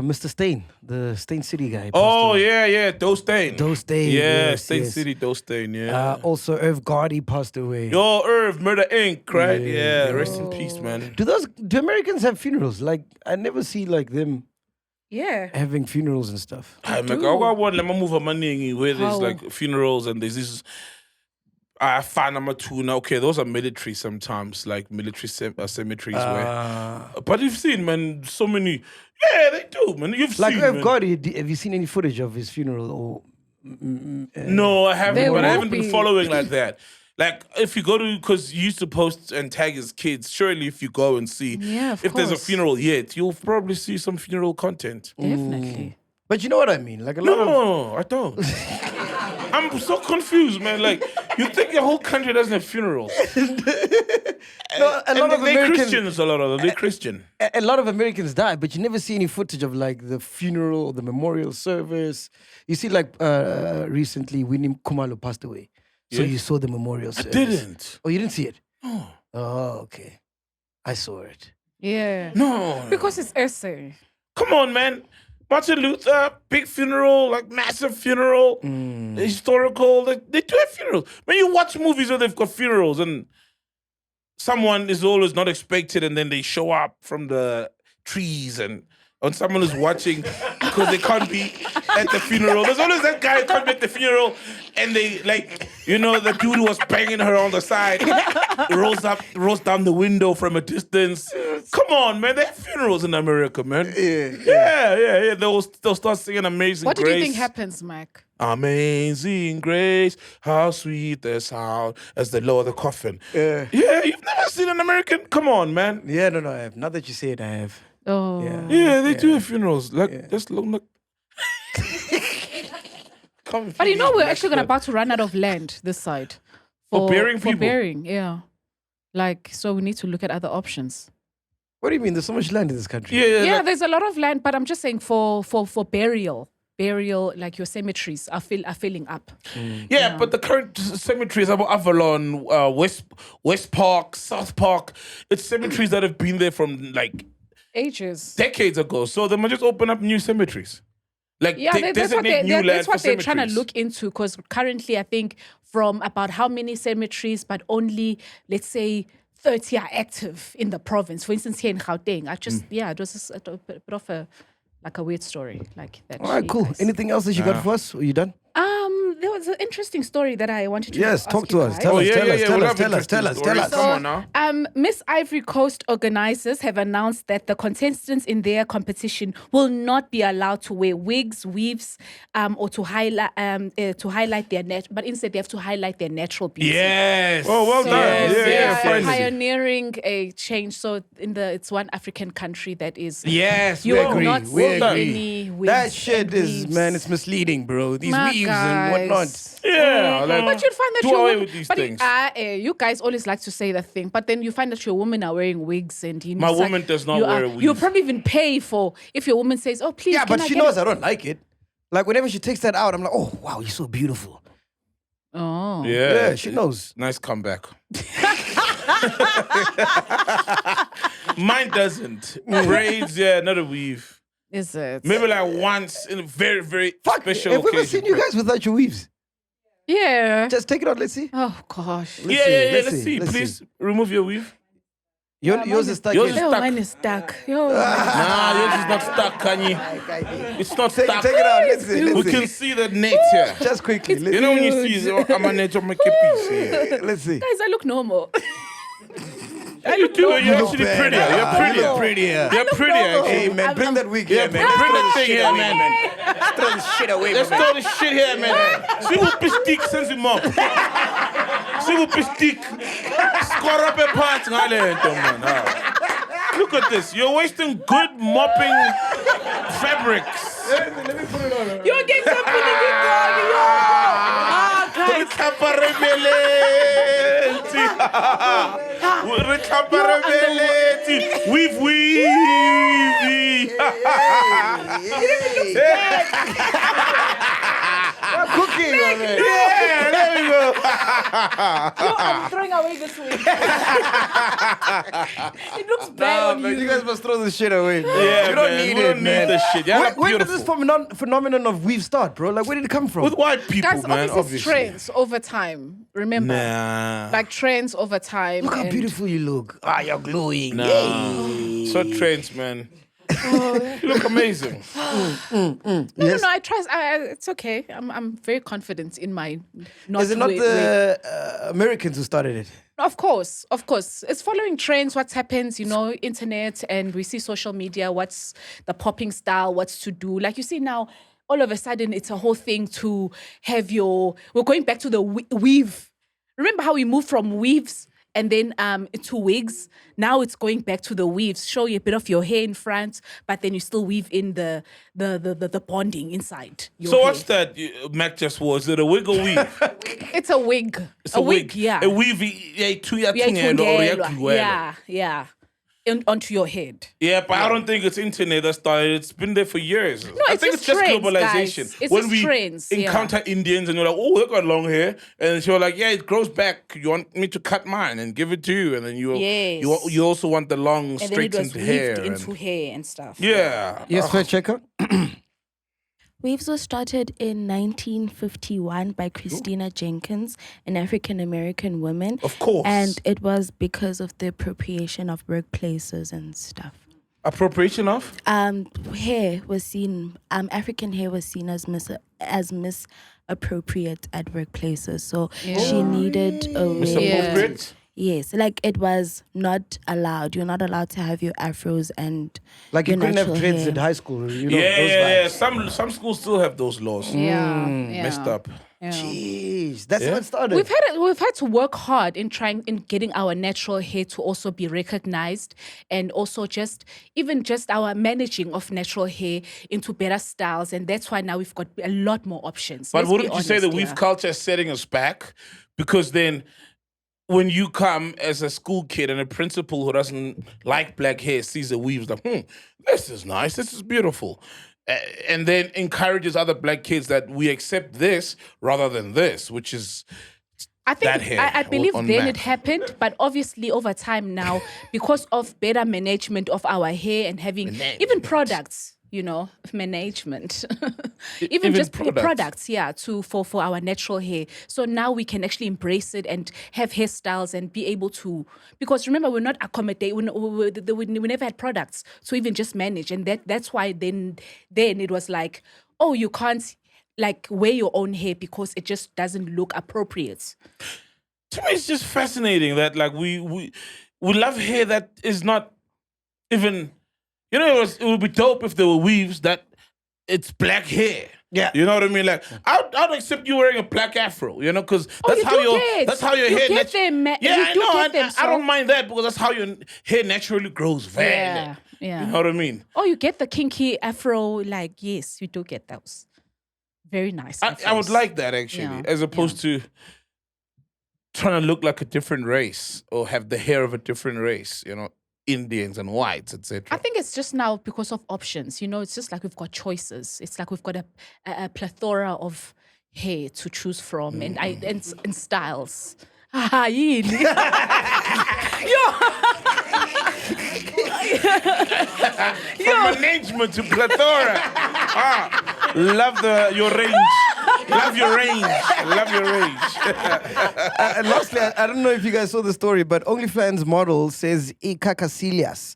Mr. Stain, the Stain City guy. Oh, yeah. Doe Stain. Doe Stain. Yeah, yes, Stain yes. City, Doe Stain, yeah. Also, Irv Gotti passed away. Yo, Irv, Murder Inc., right? Yeah. Yeah, rest in peace, man. Do Americans have funerals? Like, I never see like them Yeah. having funerals and stuff. I'm like, I want to move money where there's like funerals and there's this. I find number two now. Okay, those are military sometimes, like military cemeteries. But you've seen, man, so many. Yeah, they do, man. You've Like seen, Irv man. Gotti, have you seen any footage of his funeral? Or No, I haven't, They but I will haven't been be. following like that. Like, if you go to, because he used to post and tag his kids, surely if you go and see, Yeah, of if there's a course. funeral yet, you'll probably see some funeral content. Definitely. But you know what I mean? Like a lot of No, I don't. I'm so confused, man. Like, you think the whole country doesn't have funerals? a lot of They're Americans, Christians, a lot of them. They're Christian. a lot of Americans die, but you never see any footage of like the funeral or the memorial service. You see, like recently, Winnie Khumalo passed away, so Yeah. you saw the memorial I service. didn't. Oh, you didn't see it? No. Oh, okay. I saw it. Yeah. No. Because it's essay. Come on, man. Martin Luther, big funeral, like massive funeral, historical. They do have funerals. When you watch movies where they've got funerals and someone is always not expected and then they show up from the trees and someone is watching because they can't be at the funeral. There's always that guy who can't be at the funeral and they like, you know, the dude who was banging her on the side rolls down the window from a distance. Come on, man. They have funerals in America, man. Yeah. They'll start singing Amazing What Grace. do you think happens, Mike? Amazing Grace, how sweet the sound as they lower the coffin. Yeah, you've never seen an American? Come on, man. Yeah, no, I have. Now that you say it, I have. Oh. Yeah. They do have funerals. Like, just look. But you know, we're actually about to run out of land this side. For burying For people? burying, yeah. Like, so we need to look at other options. What do you mean? There's so much land in this country. Yeah, Yeah, like, there's a lot of land, but I'm just saying for burial. burial, like your cemeteries are filling up. Yeah, but the current cemeteries about Avalon, West Park, South Park, it's cemeteries that have been there from like Ages. decades ago. So they might just open up new cemeteries. Like Yeah, that's what, designate new land that's for what they're trying to cemeteries. look into, because currently I think from about how many cemeteries, but only, let's say, 30 are active in the province. For instance, here in Gauteng, it was just a bit of a weird story like that. All right, cool. Guys. Anything else that you got for us? Are you done? There was an interesting story that I wanted to Yes, ask talk you to us. guys. Tell Oh, us, yeah, tell yeah, us, yeah. tell We'll us, have tell us, interesting tell us, stories. tell us. Come on now. Miss Ivory Coast organizers have announced that the contestants in their competition will not be allowed to wear wigs, weaves, or to highlight their but instead they have to highlight their natural beauty. Yes. Oh, well done. Yes, Yeah, they yeah, are finally. pioneering a change. So it's one African country that is. Yes, You we will agree. not we see agree. any wigs That shit and is, weaves. man, it's misleading, bro. These My weaves and whatnot. guys. Yeah, like, But you'd find that do your away woman, with these but things. you guys always like to say that thing, but then you find that your women are wearing wigs, and My it's like, woman does not you wear a You'll weave. probably even pay for if your woman says, "Oh, please." Yeah, can but I she get knows a-" I don't like it. Like, whenever she takes that out, I'm like, oh, wow, you're so beautiful. Oh, Yeah, she knows. Nice comeback. Mine doesn't. Braids, yeah, not a weave. is it? Maybe like once in a very, very Fuck, special have we ever occasion. seen you guys without your weaves? Yeah. Just take it out, let's see. Oh gosh. Yeah, yeah, yeah. let's Let's see, see. let's Please remove your weave. Yours is stuck yours in. is- Oh, stuck. mine is stuck. Yo. Nah, yours is not stuck, Kanye. It's not Take stuck. it out, let's see, We let's can see. see the net here. Just quickly, You know when you see, I'm a net of my piece here. let's see. Guys, I look normal. You do. You're look actually bad. prettier. You're You prettier. look prettier. You're prettier, normal. actually. Hey, man, bring that wig Yeah, here, man. man. Let's Bring throw that this thing shit here, away, man. Let's throw this shit away, Let's man. throw this shit here, man. See who piss stick since we mop. See who piss stick. Score up a part, man. Look at this. You're wasting good mopping fabrics. Let me put it on. You get something to get going. Weave. Cooking, my man. Yeah, there we go. I'm throwing away this wig. It looks bad on Man, you. you guys must throw this shit away. Yeah, you don't man, need we it, don't need man. this shit. Yeah, Where did this beautiful. phenomenon of weave start, bro? Like, where did it come from? With white people, Guys, man, obviously it's trends over time. Remember? Nah. Like trends over time. Look how and- beautiful you look. Ah, you're glowing. Nah. Yay. So trends, man. You look amazing. No, I trust. It's okay. I'm very confident in my. Is it not the Americans who started it? Of course. It's following trends, what happens, internet, and we see social media, what's the popping style, what's to do. Like you see now, all of a sudden, it's a whole thing to have we're going back to the weave. Remember how we moved from weaves and then to wigs? Now it's going back to the weaves. Show you a bit of your hair in front, but then you still weave in the bonding inside your So hair. what's that Mac just wore? Is it a wig or weave? It's a wig. It's a wig. Yeah. A weave, yeah, Yeah. Onto your head. Yeah, but I don't think it's internet that started. It's been there for years. I it's think just it's just trends, globalization. guys. It's when just we trends, yeah. encounter Indians and you're like, oh, they got long hair, and you're like, yeah, it grows back. You want me to cut mine and give it to you, and then Yes. you also want the long And then it straightened was weaved hair. into and- hair and stuff. yeah. Yes, Fact Cheaker. Weaves was started in 1951 by Christina Jenkins, an African-American woman. Of course. And it was because of the appropriation of workplaces and stuff. Appropriation of? Hair was seen, African hair was seen as misappropriate at workplaces. So she needed a way. Misappropriate? Yes, like it was not allowed. You're not allowed to have your afros and Like you your couldn't have natural dreads hair. in high school. You know, Yeah, those yeah. vibes. Some schools still have those laws. Yeah. Messed up. Yeah. Jeez, that's Yeah. how it started. We've had to work hard in getting our natural hair to also be recognized, and also just our managing of natural hair into better styles, and that's why now we've got a lot more options. But Let's be wouldn't you say the honest, weave yeah. culture is setting us back? Because then when you come as a school kid and a principal who doesn't like black hair sees a weave, is like, this is nice, this is beautiful. and then encourages other black kids that we accept this rather than this, which is I think that hair I believe on then Mac. it happened, but obviously over time now, because of better management of our hair and having even products, management, even just products, for our natural hair. So now we can actually embrace it and have hairstyles and be able to, because remember, we're not accommodating, we never had products to even just manage, and that's why then it was like, oh, you can't like wear your own hair because it just doesn't look appropriate. To me, it's just fascinating that like we love hair that is not even, it would be dope if there were weaves that it's black hair. Yeah. You know what I mean? Like I'd accept you wearing a black afro, because that's how your hair. I know. I don't mind that because that's how your hair naturally grows. Yeah. You know what I mean? Oh, you get the kinky afro, like yes, you do get those. Very nice. I would like that actually, as opposed to trying to look like a different race or have the hair of a different race, Indians and whites, etc. I think it's just now because of options. It's just like we've got choices. It's like we've got a plethora of hair to choose from and styles. From management to plethora. Love your range. Love your range. Love your range. And lastly, I don't know if you guys saw the story, but OnlyFans model says Iker Casillas,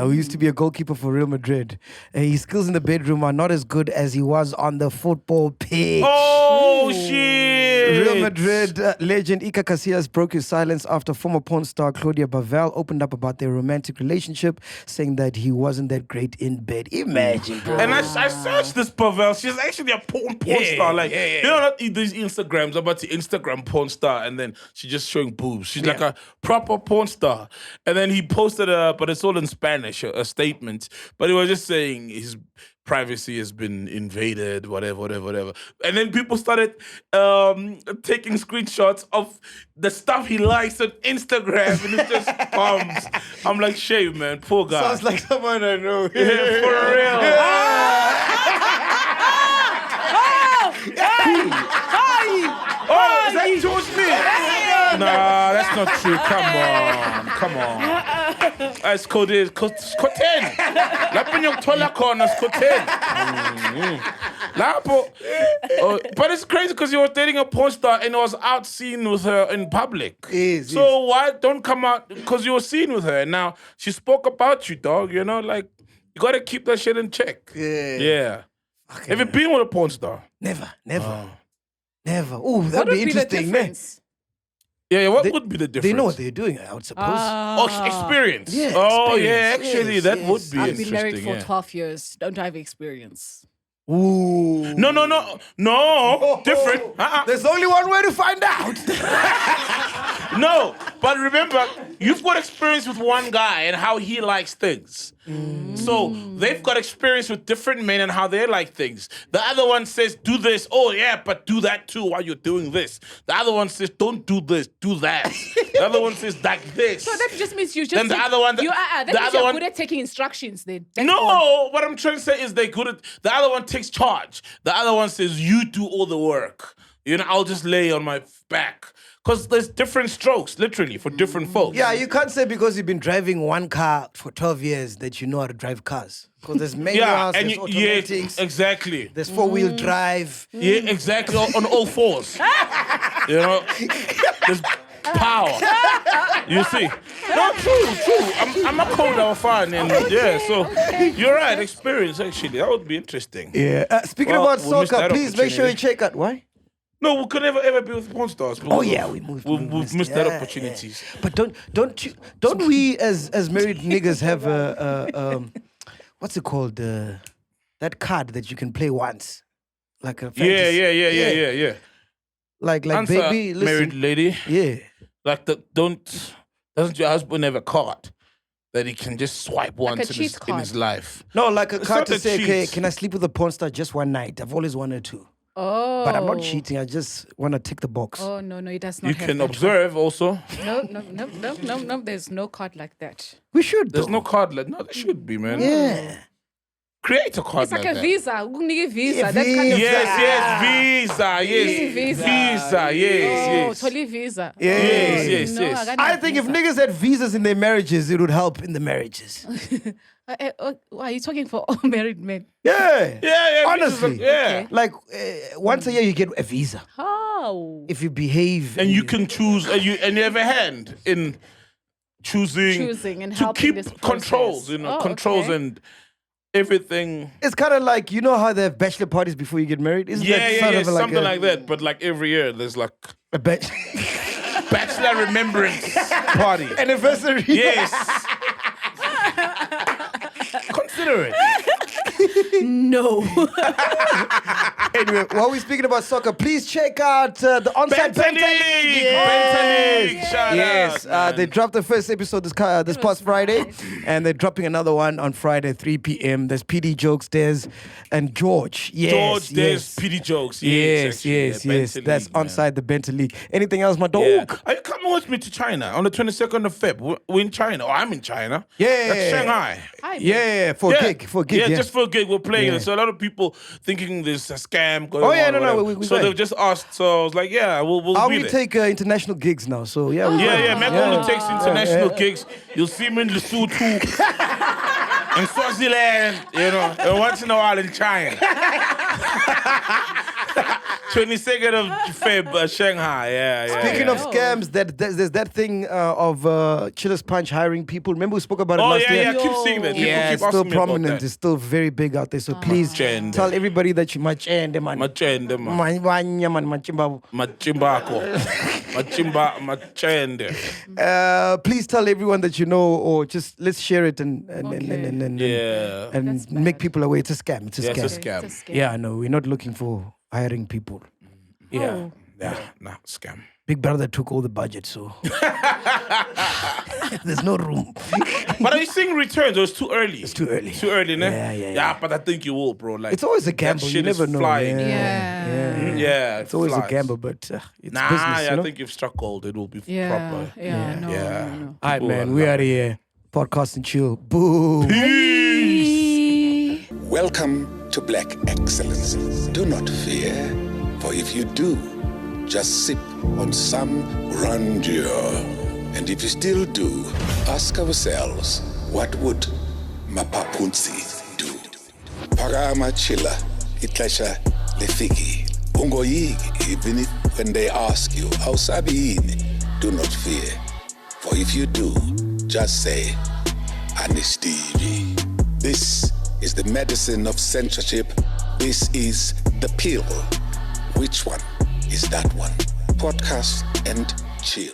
who used to be a goalkeeper for Real Madrid, his skills in the bedroom are not as good as he was on the football pitch. Oh, shit. Real Madrid legend Iker Casillas broke his silence after former porn star Claudia Bavel opened up about their romantic relationship, saying that he wasn't that great in bed. Imagine, bro. And I searched this Pavel. She's actually a porn star. Like, not these Instagrams about the Instagram porn star, and then she's just showing boobs. She's like a proper porn star. And then he posted but it's all in Spanish, a statement. But he was just saying his privacy has been invaded, whatever. And then people started taking screenshots of the stuff he likes on Instagram, and it's just bombs. I'm like, shame, man, poor guy. Sounds like someone I know. Yeah, for real. Oh, is that George Smith? Nah, that's not true. Come on. It's Skhotheni. Lapho ngiyokuthola khona Skhotheni. Lapho. But it's crazy because he was dating a porn star and was out seen with her in public. So why don't come out? Because you were seen with her and now she spoke about you, dog. Like you gotta keep that shit in check. Yeah. Okay. Have you been with a porn star? Never. Never. Oh, that'd be interesting, man. Yeah, what would be the difference? They know what they're doing, I would suppose. Experience. Yeah, yeah, actually, that would be I've interesting. been married for 12 years. Don't have experience. Ooh. No. Different. There's only one way to find out. No, but remember, you've got experience with one guy and how he likes things. So they've got experience with different men and how they like things. The other one says, do this. Oh, yeah, but do that too while you're doing this. The other one says, don't do this, do that. The other one says, like this. So that just means you just... Then the other one... you're good at taking instructions then. What I'm trying to say is they're good at... The other one takes charge. The other one says, you do all the work. I'll just lay on my back. Because there's different strokes, literally, for different folks. Yeah, you can't say because you've been driving one car for 12 years that you know how to drive cars. Because there's manuals, there's automatics. Yeah, exactly. There's four-wheel drive. Yeah, exactly, on all fours. There's power. You see? No, true. I'm a cold fan. And so you're right, experience, actually. That would be interesting. Yeah. Speaking about soccer, please make sure you check out. Why? No, we could never ever be with porn stars. We've missed that opportunities. Yeah. But don't we as married niggas have a what's it called? That card that you can play once, like a fantasy. Yeah. Like Answer, baby, listen. married lady. Yeah. Like doesn't your husband have a card that he can just swipe once in his life? No, like a It's card not to a say, cheat. okay, can I sleep with a porn star just one night? I've always wanted to. Oh. But I'm not cheating. I just want to tick the box. Oh, no, he does not You have can that observe also. No. There's no card like that. We should. There's no card. No, there should be, man. Yeah. create a card It's like a that. visa. Ukunike visa. Yeah, That kind of Yes, visa, yes. Oh, totally visa. Yes. No, I, I think if niggas had visas in their marriages, it would help in the marriages. Why are you talking for all married men? Yeah. Honestly. Yeah. Like once a year you get a visa How? if you behave. And you can choose, and you have a hand in choosing and to helping keep this process. controls, controls okay. and everything. It's kind of like, you know how they have bachelor parties before you get married? Isn't that sort of like something like that. But like every year, there's like a bachelor remembrance party. anniversary? Yes. Consider it. No. Anyway, while we're speaking about soccer, please check out the Onside Banter League. Banter League. Shout out. They dropped the first episode this past Friday, and they're dropping another one on Friday, 3 p.m. There's PD Jokes, Des, and George. Yes, There's PD Jokes. Yes. That's Onside the Banter League. Anything else, my dog? Yeah. Are you coming with me to China on the 22nd of Feb? We're in China. Oh, I'm in China. Yeah. That's Shanghai. Yeah, for a gig. Yeah, just for a gig. We're playing it. So a lot of people thinking there's a scam going on. Oh, yeah, no, whatever. we so going. they've just asked. So I was like, yeah, we'll be we there. take international gigs now, so yeah. MacG only takes international gigs. You'll see him in Lesotho, in Swaziland, and once in a while in China. 22nd of Feb, Shanghai. Yeah. Speaking of scams, there's that thing of Chiller's Punch hiring people. Remember we spoke about it last year? I keep seeing that. People Yeah, keep it's still asking me about prominent. that. It's still very big out there. So please Machende. tell everybody that you machende, man. Machende, man. Machimba. Machimbako. Machende. Please tell everyone that you know, or just let's share it and make people aware. It's a scam. It's a scam. It's a scam. Yeah, no, we're not looking for hiring people. Yeah. Nah, scam. Big Brother took all the budget, so there's no room. But are you seeing returns or it's too early? It's too early. Too early, no? Yeah. But I think you will, bro. Like, It's always a that gamble. shit You never is know. flying. Yeah. It's always flies. a gamble, but it's business. I think if struck gold, it will be proper. No. All right, man. We are here. Podcast and chill. Boom. Welcome to Black Excellence. Do not fear, for if you do, just sip on some grandeur. And if you still do, ask ourselves, what would Mapapunzi do? Parama chila, itlasha lefiki. Ungoyiki, even if when they ask you, how sabini, do not fear. For if you do, just say, Anistivi. This is the medicine of censorship. This is the pill. Which one is that one? Podcast and chill.